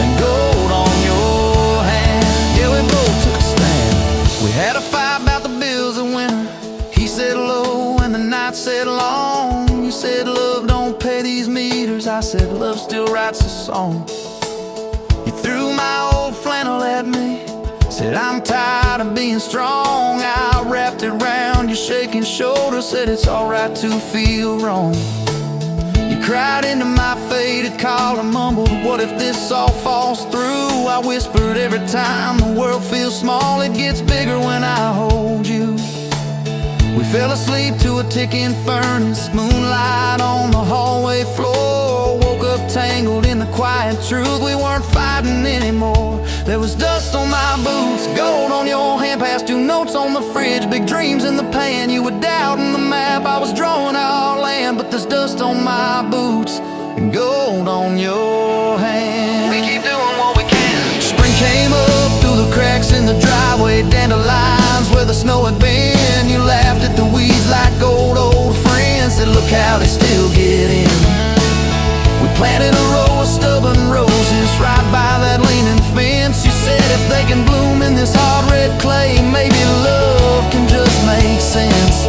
and gold on your hand. Yeah, we both took a stand. We had a fight about the bills of winter. He said low and the night said long. You said love don't pay these meters, I said love still writes a song. You threw my old flannel at me, said I'm tired of being strong. I wrapped it round your shaking shoulder, said it's alright to feel wrong. You cried into my faded collar, mumbled, what if this all falls through? I whispered, every time the world feels small, it gets bigger when I hold you. We fell asleep to a ticking furnace, moonlight on the hallway floor. Woke up tangled in the quiet truth, we weren't fighting anymore. There was dust on my boots, gold on your hand, past 2 notes on the fridge, big dreams in the pan. You were doubting the map, I was drawing our land, but there's dust on my boots and gold on your hand. snow had been. You laughed at the weeds like old friends. Said look how they still get in. We planted a row of stubborn roses right by that leaning fence. You said if they can bloom in this hard red clay, maybe love can just make sense.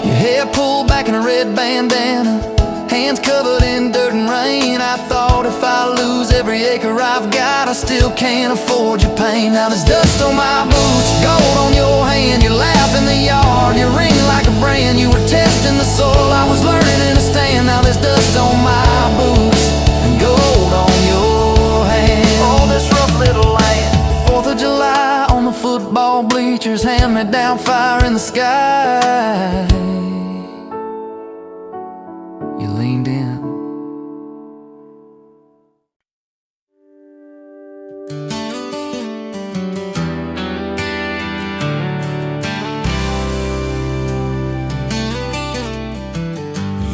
Your hair pulled back in a red bandana, hands covered in dirt and rain. I thought if I lose every acre I've got, I still can't afford your pain. Now there's dust on my boots, gold on your hand. You laugh in the yard, you ring like a brand. You were testing the soil, I was learning in a stand. Now there's dust on my boots and gold on your hand. Oh, this rough little land. 4th of July on the football bleachers, hand-me-down fire in the sky. You leaned in.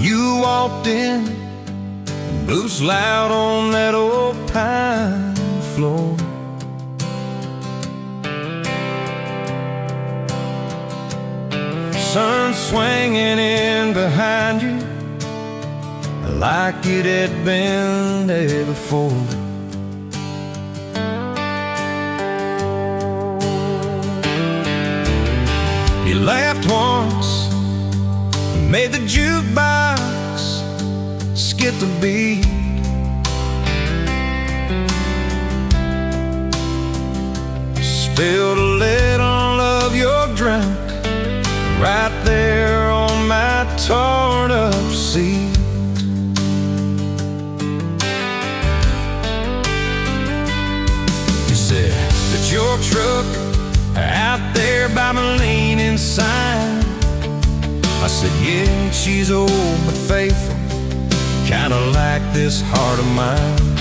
You walked in, boots loud on that old pine floor. Sun swinging in behind you like it had been there before. You laughed once, made the jukebox skip the beat. Spilled a little of your drink right there on my torn up seat. You said that your truck out there by my leaning sign. I said, yeah, she's old but faithful, kinda like this heart of mine.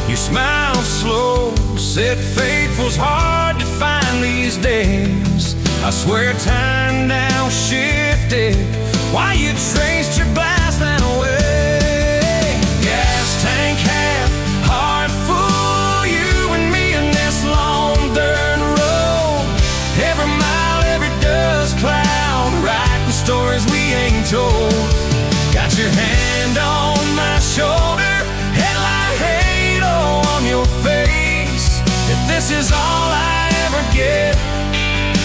You smiled slow, said faithful's hard to find these days. I swear time now shifted while you traced your glass that way. Gas tank half, heart full, you and me in this long dirt road. Every mile, every dust cloud, writing stories we ain't told. Got your hand on my shoulder, headlight halo on your face. If this is all I ever get,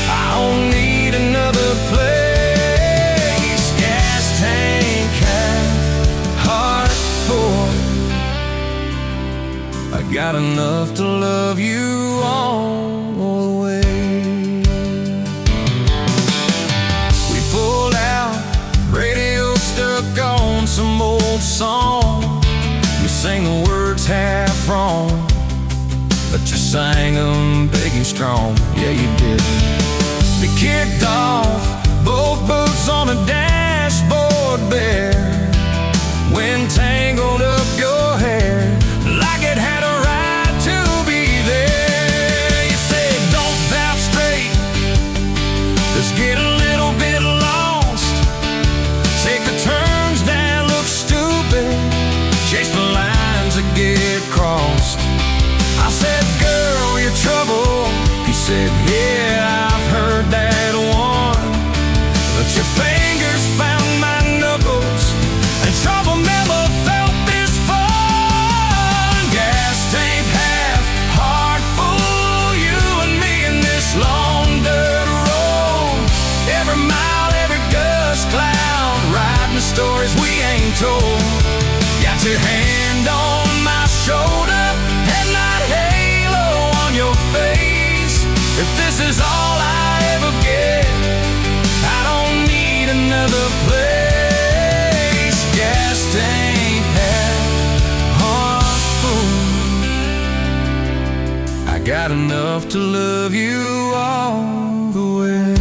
I don't need another place. Gas tank half, heart full. I got enough to love you all the way. We pulled out, radio stuck on some old song. You sang the words half wrong, but you sang them big and strong. Yeah, you did. We kicked off, both boots on the dashboard bare. Wind tangled up your hair like it had a right to be there. You said, don't valve straight, just get a little bit lost. Take the turns that look stupid, chase the lines that get crossed. I said, girl, you're trouble. He said, yeah, I've heard that one. But your fingers found my knuckles, and trouble never felt this fun. Gas tank half, heart full, you and me in this long dirt road. Every mile, every gust cloud, writing the stories we ain't told. Got your hand on my shoulder, headlight halo on your face. If this is all I ever get, I don't need another place. Gas tank half, heart full. I got enough to love you all the way.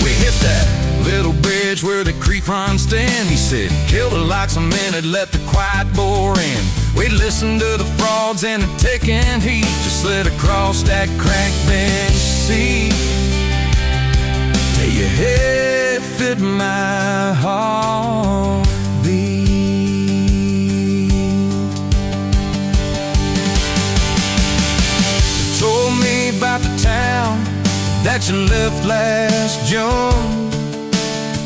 We hit that little bridge where the creepons stand. He said, killed it like some men had let the quiet bore in. We'd listen to the frogs and the ticking heat, just slid across that cracked bench seat till your head fit my heartbeat. You told me about that you left last June.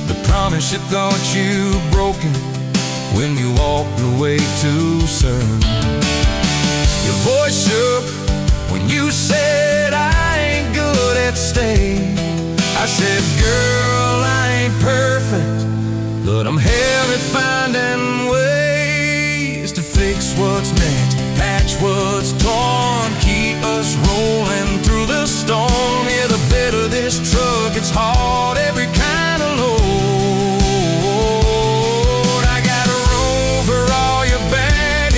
The promise you thought you broken when you walked away too soon. Your voice shook when you said I ain't good at staying. I said, girl, I ain't perfect, but I'm hell at finding ways to fix what's meant, patch what's torn, keep us rolling through the storm. Yeah, the bed of this truck, it's hard, every kind of load. I got room for all your baggage.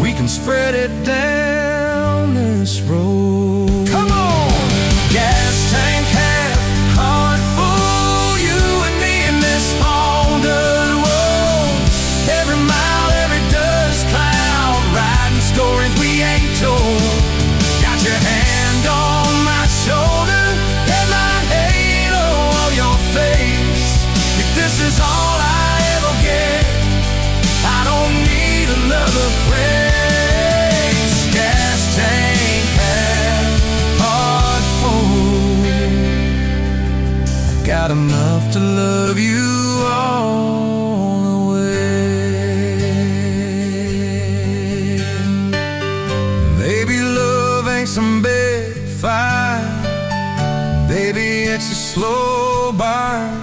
We can spread it down this road. Come on! Gas tank half, heart full, you and me in this haunted world. Every mile, every dust cloud, riding stories we ain't told. Got your hand on my shoulder, headline halo of your face. If this is all I ever get, I don't need another phrase. Gas tank half, heart full, got enough to love you all the way. Baby, love ain't some big fight. Baby, it's a slow burn.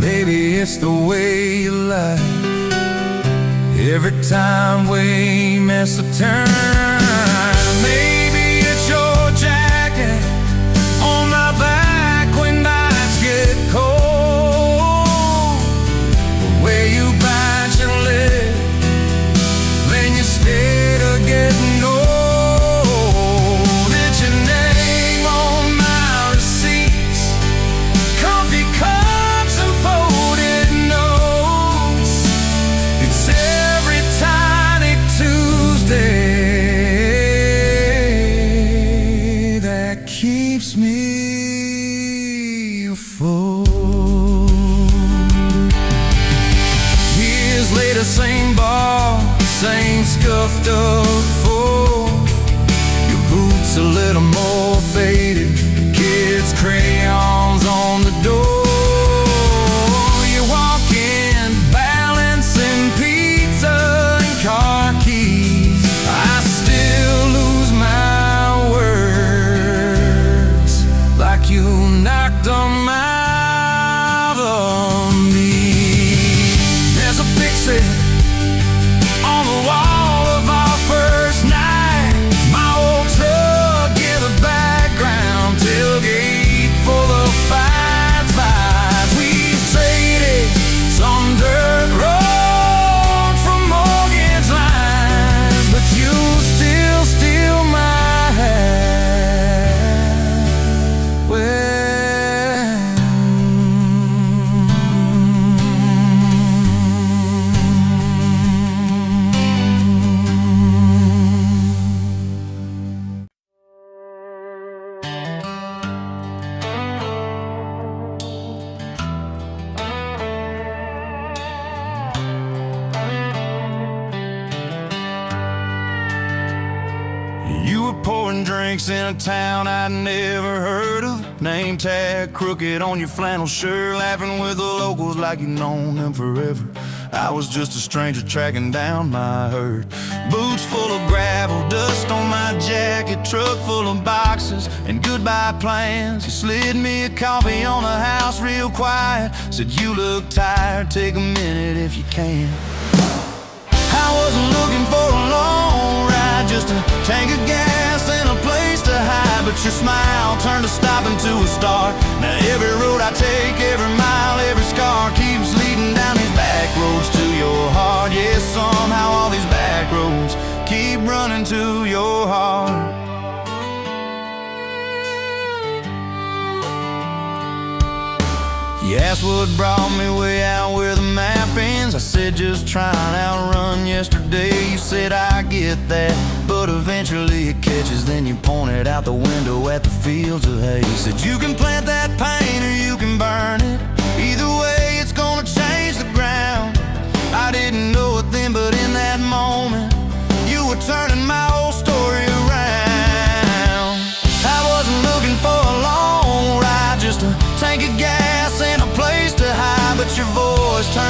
Baby, it's the way you life. Every time we miss a turn. Maybe it's your jacket on my back when nights get cold. The way you bite your lip when you're scared of getting old. It's your name on my receipts, comfy cups and folded notes. It's every tiny Tuesday that keeps me afloat. Years later, same bar, same scuffed up floor. Your boots a little more faded, kids' crayons on the door. You walk in, balancing pizza and car keys. I still lose my words, like you knocked them out of me. There's a picture on the wall of our first night. My old truck in the background, tailgate full of fights. We traded some dirt road for mortgage lines, but you still steal my heart. Well, you were pouring drinks in a town I'd never heard of. Name tag crooked on your flannel shirt, laughing with the locals like you'd known them forever. I was just a stranger tracking down my herd. Boots full of gravel, dust on my jacket, truck full of boxes and goodbye plans. You slid me a coffee on the house real quiet, said you look tired, take a minute if you can. I wasn't looking for a long ride, just a tank of gas and a place to hide. But your smile turned a stop into a start. Now every road I take, every mile, every scar keeps leading down these back roads to your heart. Yeah, somehow all these back roads keep running to your heart. You asked what brought me way out where the map ends. I said just trying to outrun yesterday. You said I get that, but eventually it catches. Then you pointed out the window at the fields of hay. You said you can plant that pain or you can burn it. Either way it's gonna change the ground. I didn't know it then, but in that moment you were turning my whole story around.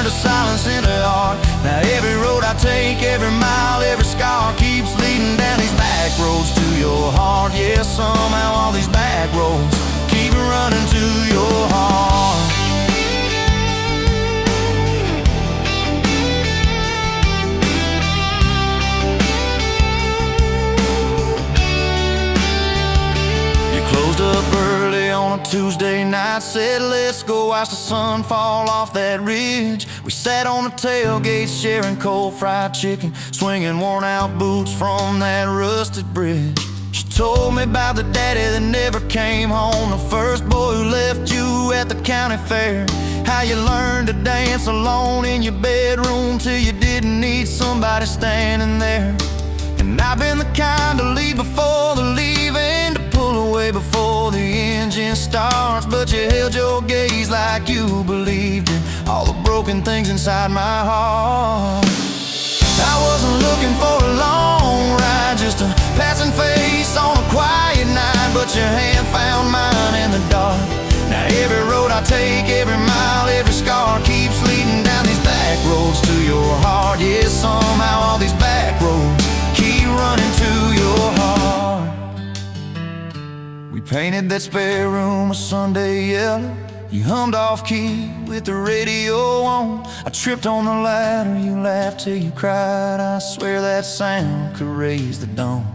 to silence in the heart. Now every road I take, every mile, every scar keeps leading down these back roads to your heart. Yeah, somehow all these back roads keep running to your heart. Closed up early on a Tuesday night, said let's go watch the sun fall off that ridge. We sat on the tailgate sharing cold fried chicken, swinging worn out boots from that rusted bridge. She told me about the daddy that never came home, the first boy who left you at the county fair. How you learned to dance alone in your bedroom till you didn't need somebody standing there. And I've been the kind to leave before the leaving, to pull away before the engine starts. But you held your gaze like you believed in all the broken things inside my heart. I wasn't looking for a long ride, just a passing face on a quiet night. But your hand found mine in the dark. Now every road I take, every mile, every scar keeps leading down these back roads to your heart. Yeah, somehow all these back roads keep running to your heart. We painted that spare room a Sunday yellow. You hummed off key with the radio on. I tripped on the ladder, you laughed till you cried. I swear that sound could raise the dawn.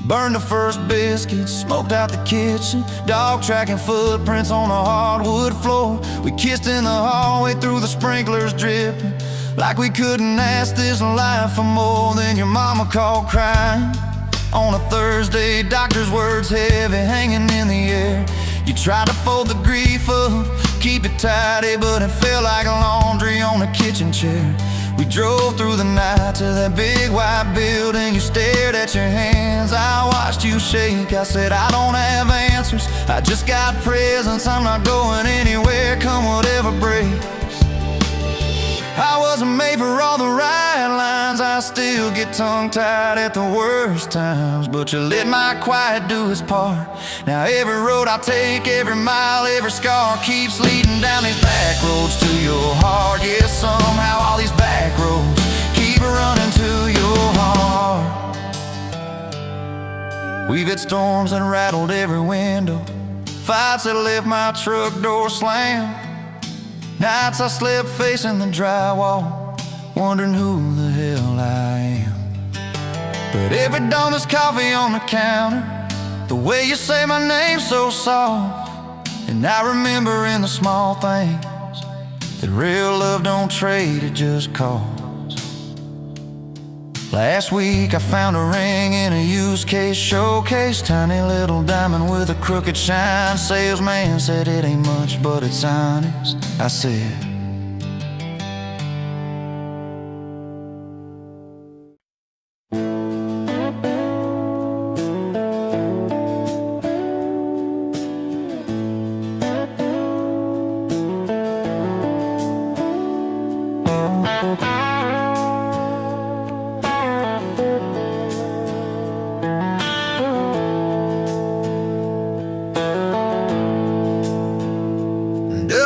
Burned the first biscuit, smoked out the kitchen, dog tracking footprints on the hardwood floor. We kissed in the hallway through the sprinklers dripping, like we couldn't ask this life for more. Than your mama called crying on a Thursday, doctor's words heavy hanging in the air. You tried to fold the grief up, keep it tidy, but it felt like laundry on a kitchen chair. We drove through the night to that big white building. You stared at your hands, I watched you shake. I said I don't have answers, I just got presents. I'm not going anywhere, come whatever breaks. I wasn't made for all the right lines, I still get tongue-tied at the worst times. But you let my quiet do its part. Now every road I take, every mile, every scar keeps leading down these back roads to your heart. Yeah, somehow all these back roads keep running to your heart. We've had storms that rattled every window, fights that left my truck door slammed. Nights I slept facing the drywall, wondering who the hell I am. But every dawn there's coffee on the counter, the way you say my name so soft. And I remember in the small things that real love don't trade, it just costs. Last week I found a ring in a used case showcase, tiny little diamond with a crooked shine. Salesman said it ain't much, but it's honest. I said,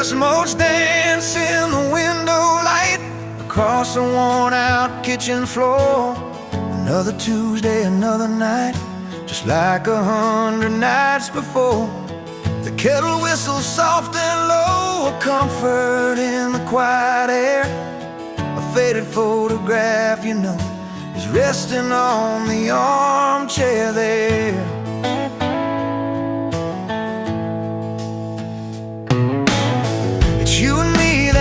smoke's dance in the window light across the worn-out kitchen floor. Another Tuesday, another night, just like 100 nights before. The kettle whistles soft and low, a comfort in the quiet air. A faded photograph, you know, is resting on the armchair there.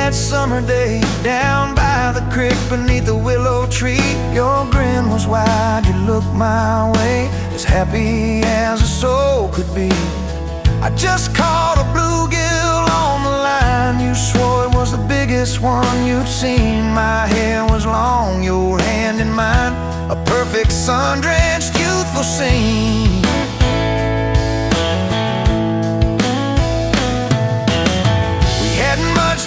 That summer day down by the creek beneath the willow tree, your grin was wide, you looked my way, as happy as a soul could be. I just caught a bluegill on the line, you swore it was the biggest one you'd seen. My hair was long, your hand in mine, a perfect sun-drenched youthful scene.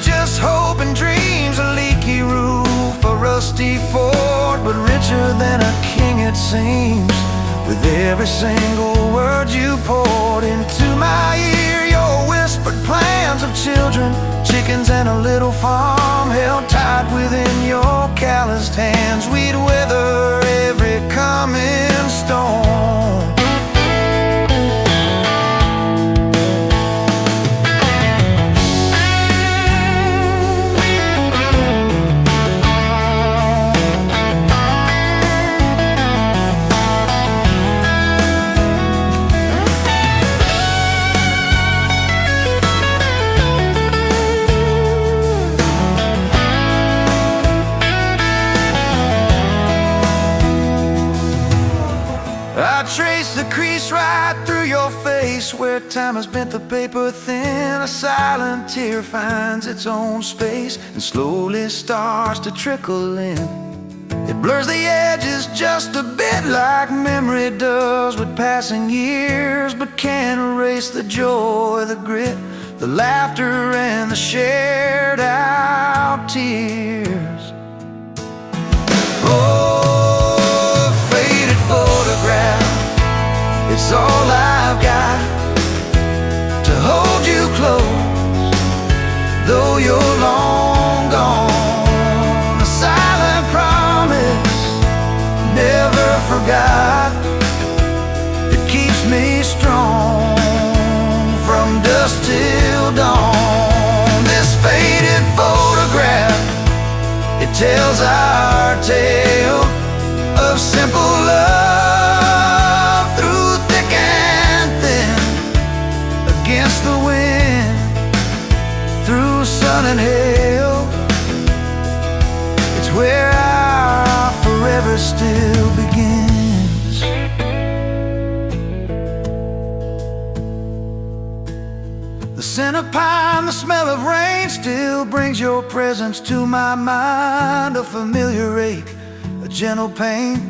Just hope and dreams, a leaky roof, a rusty fort, but richer than a king it seems. With every single word you poured into my ear, your whispered plans of children, chickens and a little farm held tight within your calloused hands. We'd weather every coming storm. I trace the crease right through your face, where time has bent the paper thin. A silent tear finds its own space and slowly starts to trickle in. It blurs the edges just a bit, like memory does with passing years, but can't erase the joy, the grit, the laughter, and the shared out tears. Oh, faded photograph, it's all I've got to hold you close, though you're long gone. A silent promise, never forgot, that keeps me strong from dusk till dawn. This faded photograph, it tells our tale of simple love through thick and thin, against the wind, through sun and hail. It's where our forever still begins. The scent of pine, the smell of rain still brings your presence to my mind. A familiar ache, a gentle pain,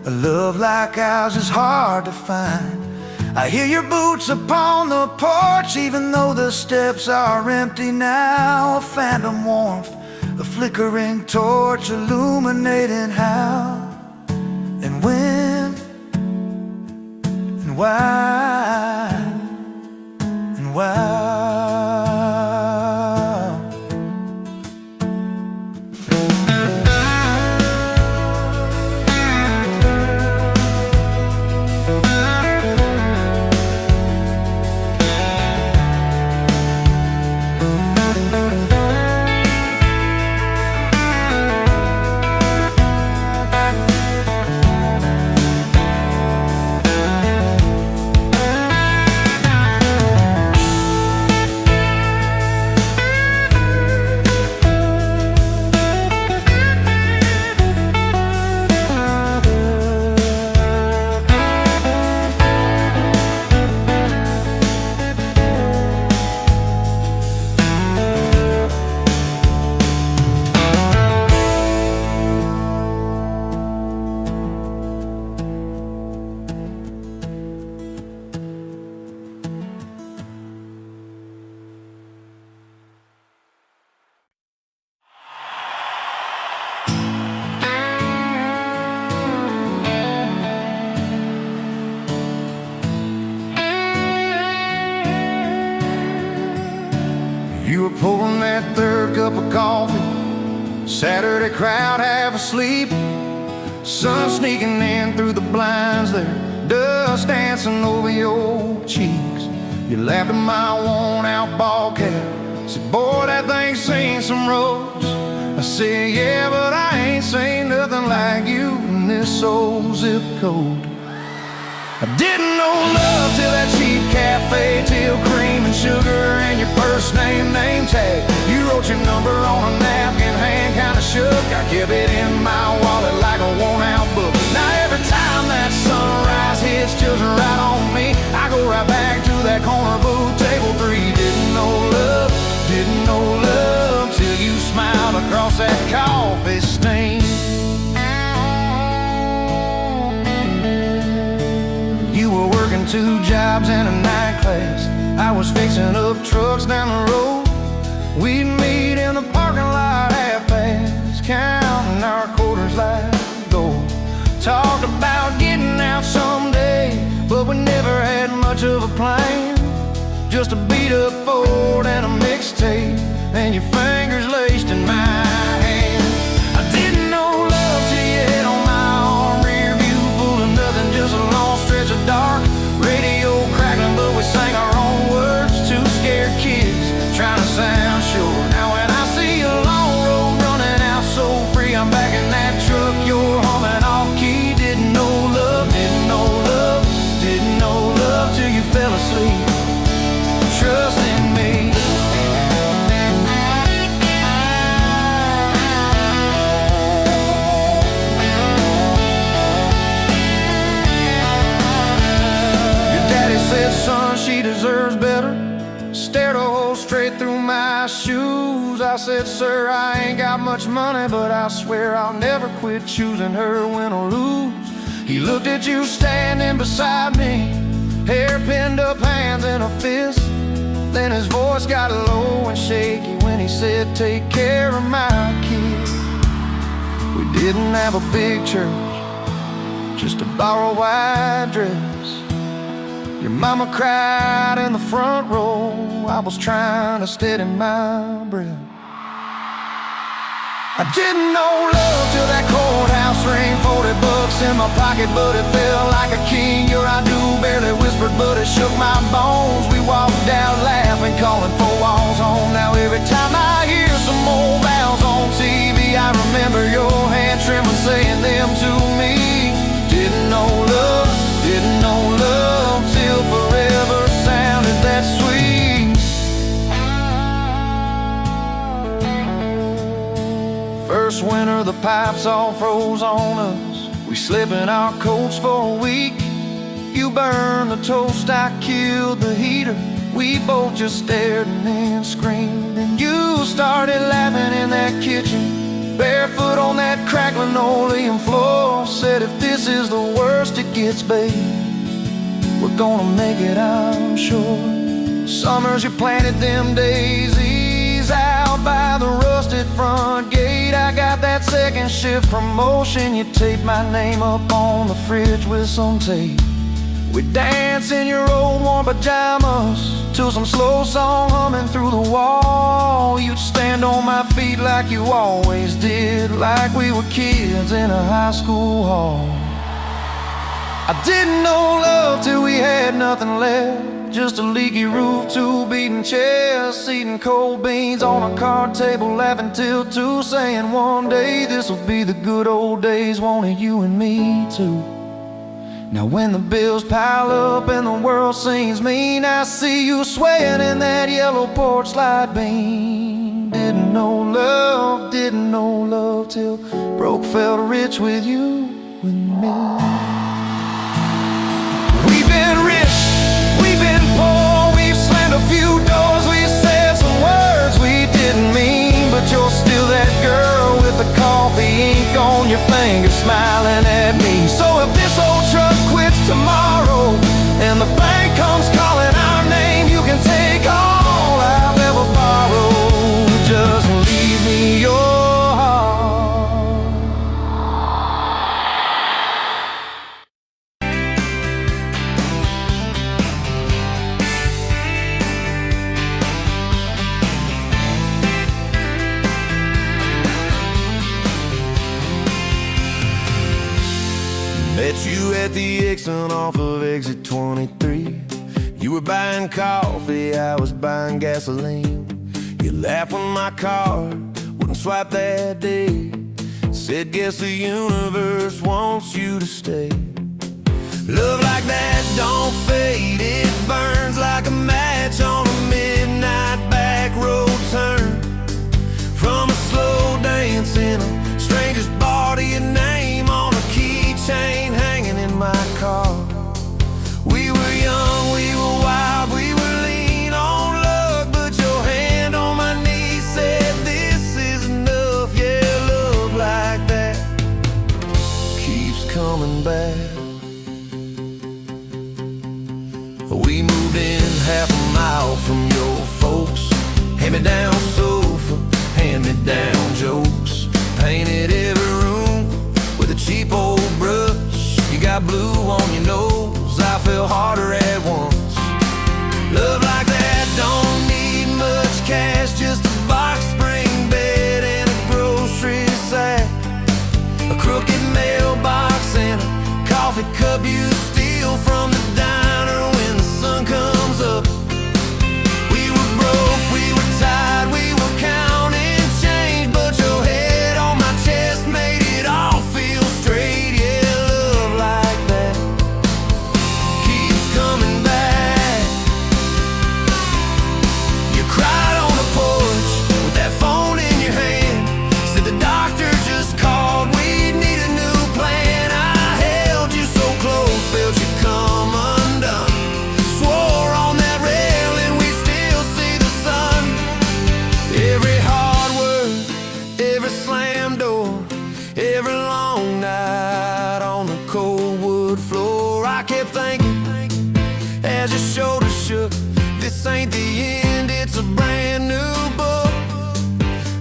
a love like ours is hard to find. I hear your boots upon the porch, even though the steps are empty now. A phantom warmth, a flickering torch, illuminating how and when and why and why. You were pouring that third cup of coffee, Saturday crowd half asleep, sun sneaking in through the blinds there, dust dancing over your cheeks. You laughed at my worn-out ball cap, said, boy, that thing's seen some roads. I said, yeah, but I ain't seen nothing like you in this old zip code. I didn't know love till that cheap cafe, till cream and sugar and your first name tag. You wrote your number on a napkin, hand kinda shook. I kept it in my wallet like a worn-out book. Now every time that sunrise hits just right on me, I go right back to that corner booth, table 3. Didn't know love till you smiled across that coffee stain. You were working 2 jobs and a night class. I was fixing up trucks down the road. We'd meet in the parking lot half-past, counting our quarters like gold. Talked about getting out someday, but we never had much of a plan. Just a beat-up Ford keyboard and a mixtape, and your fingers laced in my hand. I didn't know love till you hit on my arm. Rear view full of nothing, just a long stretch of dark. Radio crackling, but we sang our own words. Two scared kids trying to sound sure. Now when I see a long road running out so free, I'm back in that truck, you're humming off key. Didn't know love, didn't know love, didn't know love till you fell asleep. Trust in me. Your daddy said, son, she deserves better. Stared a hole straight through my shoes. I said, sir, I ain't got much money, but I swear I'll never quit choosing her, win or lose. He looked at you standing beside me, hair pinned up, hands in a fist. Then his voice got low and shaky when he said, take care of my kid. We didn't have a big church, just a borrowed white dress. Your mama cried in the front row. I was trying to steady my breath. I didn't know love till that courthouse ring. 40 bucks in my pocket, but it felt like a king. Your I do barely whispered, but it shook my bones. We walked out laughing, calling 4 walls home. Now every time I hear some old vows on TV, I remember your hand trembling, saying them to me. Didn't know love, didn't know love till forever sounded that sweet. First winter, the pipes all froze on us. We slept in our coats for a week. You burned the toast, I killed the heater. We both just stared and then screamed. And you started laughing in that kitchen, barefoot on that cracked linoleum floor. Said, if this is the worst it gets, babe, we're gonna make it, I'm sure. Summers you planted them daisies out by the rusted front gate. I got that second shift promotion. You taped my name up on the fridge with some tape. We'd dance in your old warm pajamas to some slow song humming through the wall. You'd stand on my feet like you always did, like we were kids in a high school hall. I didn't know love till we had nothing left, just a leaky roof, 2 beating chests, eating cold beans on a card table, laughing till 2, saying one day this'll be the good old days, wanted you and me too. Now when the bills pile up and the world seems mean, I see you swaying in that yellow porch light beam. Didn't know love till broke felt rich with you and me. We've been rich, we've been poor, we've slammed a few doors, we said some words we didn't mean, but you're still that girl with the coffee ink on your finger smiling at me. So if this old truck quits tomorrow and the bank comes calling our name, you can take all I've ever borrowed, just leave me your heart. Met you at the exit off of exit 23. You were buying coffee, I was buying gasoline. You laughed when my card wouldn't swipe that day. Said, guess the universe wants you to stay. Love like that don't fade, it burns like a match on a midnight back road turn. From a slow dance in a stranger's bar to your name on a keychain hanging in my car. We were young, we were wild, we were lean on luck, but your hand on my knee said this is enough. Yeah, love like that keeps coming back. We moved in half a mile from your folks. Hand-me-down sofa, hand-me-down jokes. Painted every room with a cheap old brush. You got blue on your nose, I fell harder at once. Love like that don't need much the cup you steal from the diner when the sun comes up. We were broke, we were tired, we were counting change, but your head on my chest made it all feel straight. Yeah, love like that keeps coming back. You cried on the porch with that phone in your hand, said the doctor just called, we need a new plan. I held you so close, felt you come undone, swore on that railing we still see the sun. Every hard word, every slam door, every long night on the cold wood floor, I kept thinking as your shoulders shook, this ain't the end, it's a brand new book.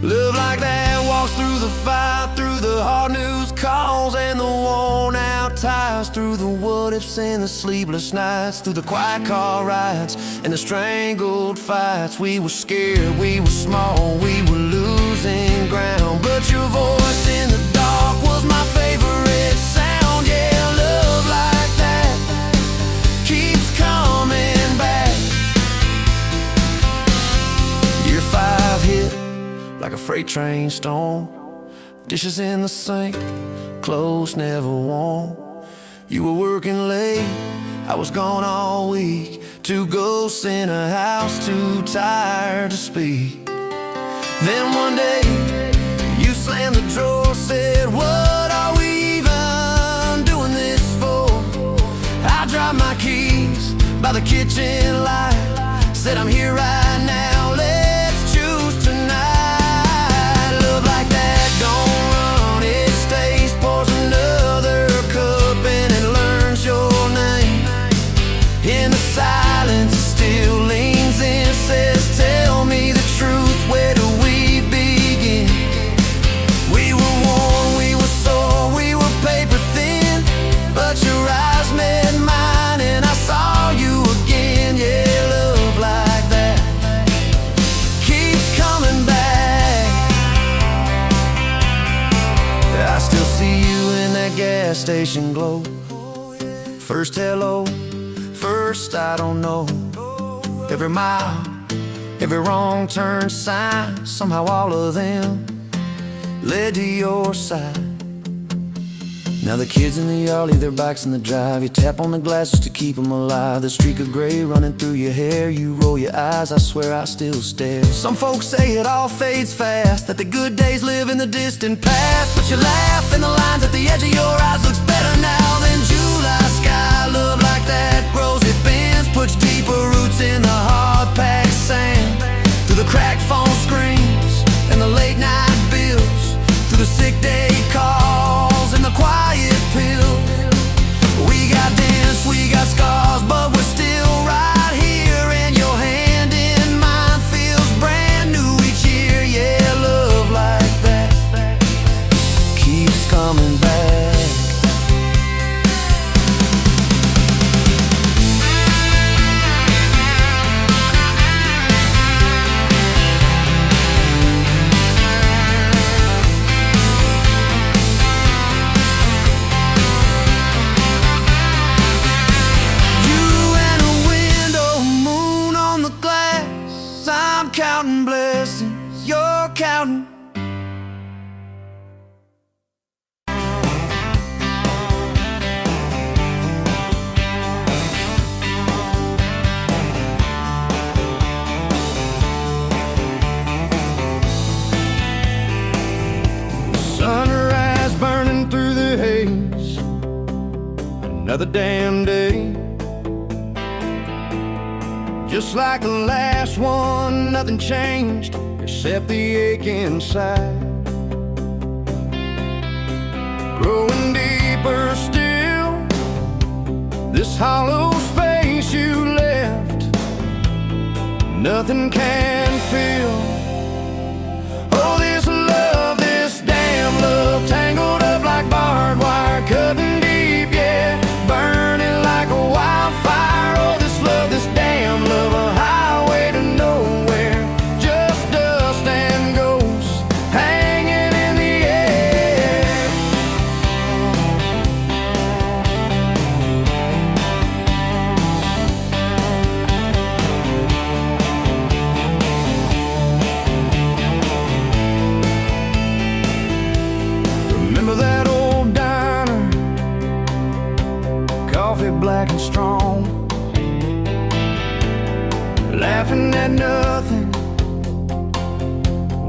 Love like that walks through the fight, through the hard news calls and the worn out tires, through the what ifs and the sleepless nights, through the quiet car rides and the strangled fights. We were scared, we were small, we were losing ground, but your voice in the dark was my favorite sound. Yeah, love like that keeps coming back. Year 5 hit like a freight train storm, dishes in the sink, clothes never warm. You were working late, I was gone all week, 2 ghosts in a house too tired to speak. Then one day you slammed the drawer, said, what are we even doing this for? I dropped my keys by the kitchen light, said I'm here right now, let's choose tonight. Love like that don't run, it stays, pours another cup and it learns your name. In the silence it still leans in, says tell me the truth, where do we begin? We were worn, we were sore, we were paper thin, but your eyes met mine and I saw you again. Yeah, love like that keeps coming back. I still see you in that gas station glow, first hello, first I don't know. Every mile, every wrong turn sign, somehow all of them led to your side. Now the kids in the yard leave their bikes in the drive, you tap on the glasses to keep them alive. The streak of gray running through your hair, you roll your eyes, I swear I still stare. Some folks say it all fades fast, that the good days live in the distant past, but you laugh and the lines at the edge of your eyes looks better now than July sky. Love like that grows, it bends, puts deeper roots in the hard-packed sand, through the cracked phone screens and the late night bills, through the sick day calls and the quiet pills. We got dents, we got scars, but we're still right here, and your hand in mine feels brand new each year. Yeah, love like that keeps coming back. Counting blessings, you're counting. Sunrise burning through the haze, another damn day. Just like the last one, nothing changed except the ache inside. Growing deeper still, this hollow space you left, nothing can fill. Oh, this love, this damn love, tangled up like barbed wire, cutting deep, yeah, burning like a wildfire. Oh, this love, this damn love, a highway to nowhere, just dust and ghosts hanging in the air. back and strong, laughing at nothing.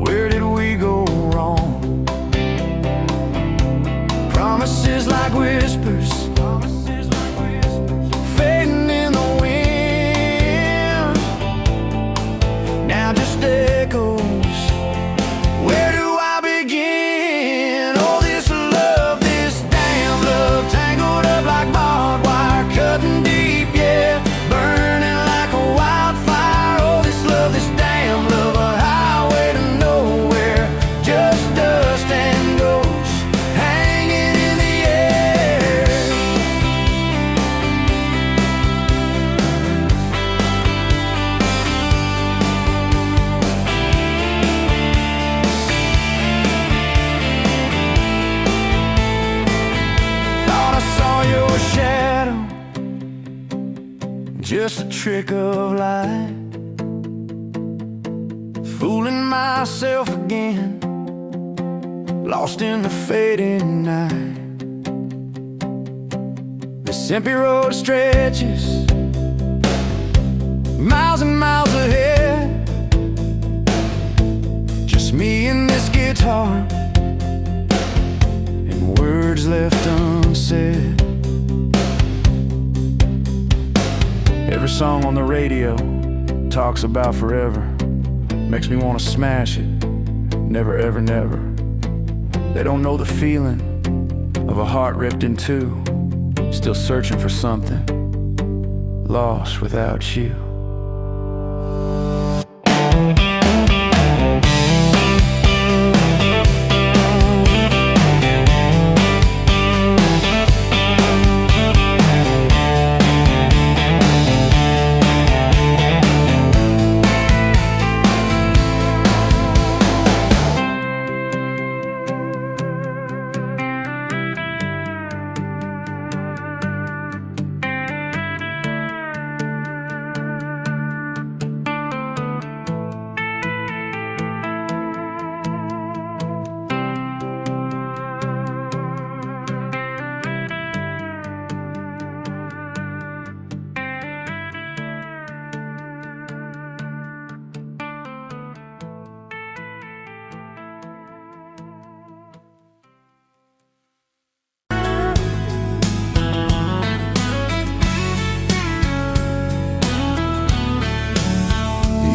Where did we go wrong? Promises like whispers, fading in the wind, now just echoes. Where do I begin? Oh, this love, this damn love, tangled up like barbed wire, cutting deep, yeah, burning like a wildfire. Oh, this love, this damn love, a highway to nowhere, just dust and ghosts hanging in the air. Thought I saw your shadow, just a trick of light, fooling myself again, lost in the fading night. This empty road stretches miles and miles ahead, just me and this guitar, and words left unsaid. Every song on the radio talks about forever, makes me want to smash it. Never, ever, never. They don't know the feeling of a heart ripped in two, still searching for something, lost without you.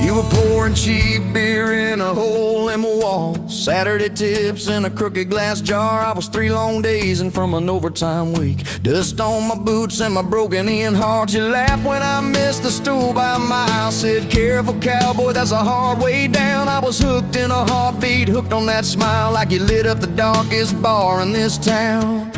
You were pouring cheap beer in a hole in my wall, Saturday tips in a crooked glass jar. I was 3 long days and from an overtime week, dust on my boots and my broken-in heart. You laughed when I missed the stool by a mile, said, "Careful, cowboy, that's a hard way down." I was hooked in a heartbeat, hooked on that smile, like you lit up the darkest bar in this town.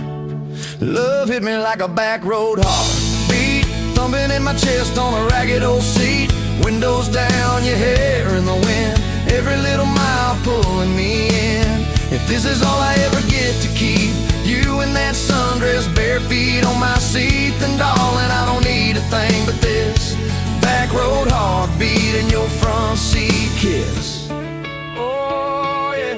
Love hit me like a back road heartbeat, thumping in my chest on a ragged old seat. Windows down, your hair in the wind, every little mile pulling me in. If this is all I ever get to keep, you in that sundress, bare feet on my seat, then darling, I don't need a thing but this back road heartbeat and your front seat kiss. Oh yeah.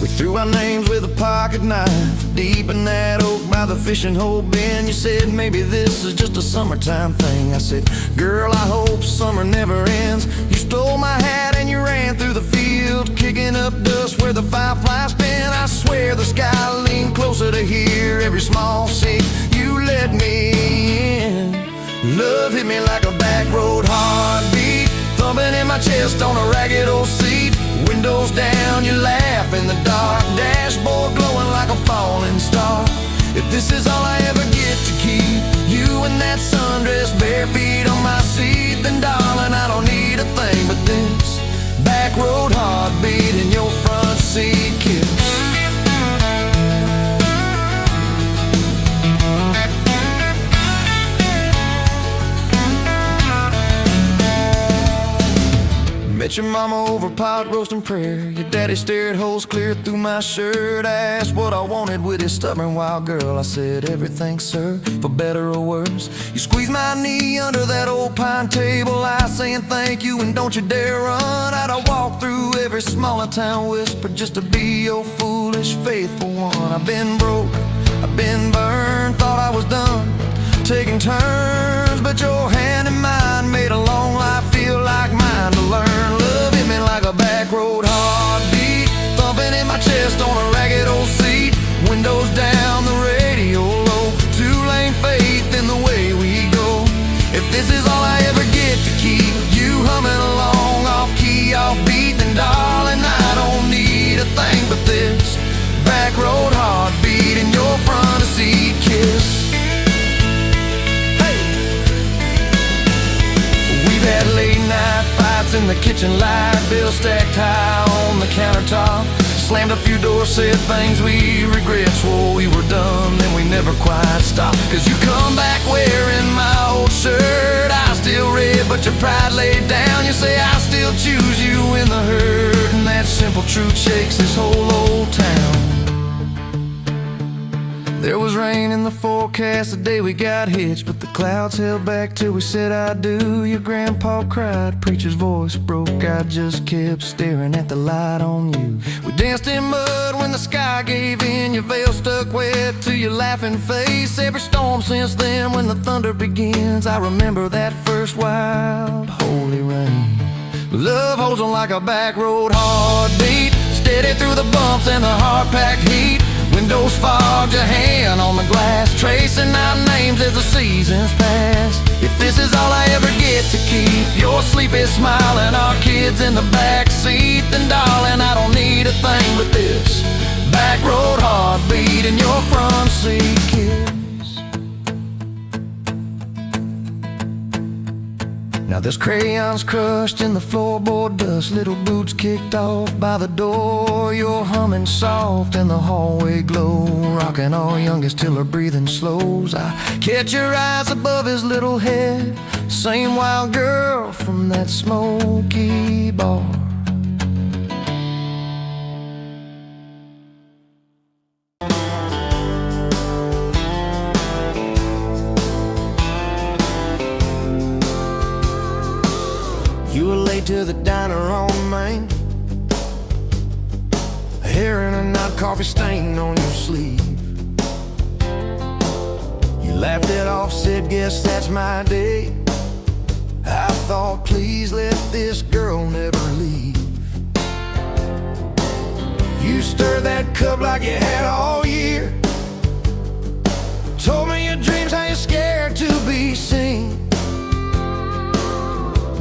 We threw our names with a pocket knife deep in that oak by the fishing hole bin. You said maybe this is just a summertime thing. I said, girl, I hope summer never ends. You stole my hat and you ran through the field, kicking up dust where the fireflies spin. I swear the sky leaned closer to hear every small sea. You let me in. Love hit me like a back road heartbeat, thumping in my chest on a ragged old seat. Windows down, you laugh in the dark, dashboard glowing like a falling star. If this is all I ever get to keep, you in that sundress, bare feet on my seat, then darling, I don't need a thing but this back road heartbeat and your front seat kiss. Met your mama over pot roast and prayer. Your daddy stared holes clear through my shirt. I asked what I wanted with this stubborn wild girl. I said everything, sir, for better or worse. You squeezed my knee under that old pine table, I saying thank you and don't you dare run. I'd walk through every smaller town whisper just to be your foolish faithful one. I've been broke, I've been burned, thought I was done taking turns, but your hand in mine made a long life feel like mine to learn. Love hit me like a back road heartbeat, thumping in my chest on a ragged old seat. Windows down, the radio low, two-lane faith in the way we go. If this is all I ever get to keep you humming along, off key, off beat, then darling, I don't need a thing but this back road heartbeat and your front seat kiss. Had late night fights in the kitchen light, bills stacked high on the countertop. Slammed a few doors, said things we regret, swore we were done, then we never quite stopped. Cause you come back wearing my old shirt, I still red but your pride laid down. You say I still choose you in the hurt, and that simple truth shakes this whole old town. There was rain in the forecast the day we got hitched, but the clouds held back till we said I do. Your grandpa cried, preacher's voice broke, I just kept staring at the light on you. We danced in mud when the sky gave in, your veil stuck wet to your laughing face. Every storm since then, when the thunder begins, I remember that first wild holy rain. Love holds on like a back road heartbeat, steady through the bumps and the hard-packed heat. Windows fogged, your hand on the glass, tracing out names as the seasons pass. If this is all I ever get to keep your sleepy smile and our kids in the back seat, then darling, I don't need a thing but this back road heartbeat and your front seat kiss. Now there's crayons crushed in the floorboard dust, little boots kicked off by the door. You're humming soft in the hallway glow, rocking our youngest till her breathing slows. I catch your eyes above his little head, same wild girl from that smoky bar. You were late to the diner on Main, hair in a knot, coffee stain on your sleeve. You laughed it off, said, guess that's my day. I thought, please let this girl never leave. You stirred that cup like you had all year, told me your dreams, how you're scared to be seen.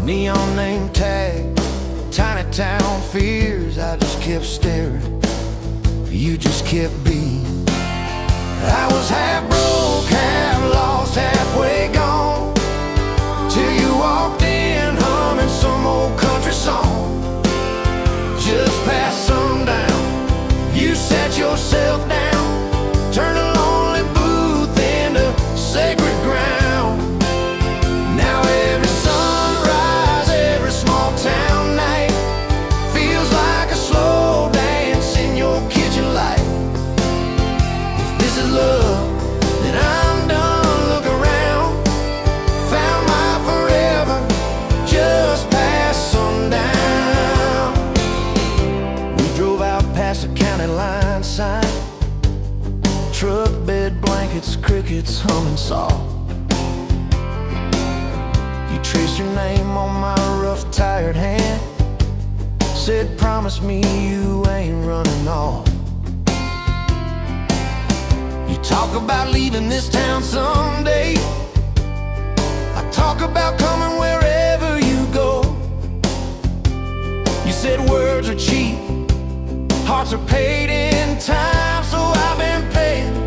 Neon name tag, tiny town fears. I just kept staring, you just kept being. I was half broke, half lost, halfway gone, till you walked in humming some old country song. Just past sundown, you sat yourself down, turned a lonely booth into sacred ground. Now every sunrise, every small town night feels like a slow dance in your kitchen light. If this is love, then I'm done. Look around, found my forever just past sundown. We drove out past the county line sign, truck bed blankets, crickets humming soft. You traced your name on my rough, tired hand, said, promise me you ain't running off. You talk about leaving this town someday, I talk about coming wherever you go. You said words are cheap, hearts are paid in time, so I've been paying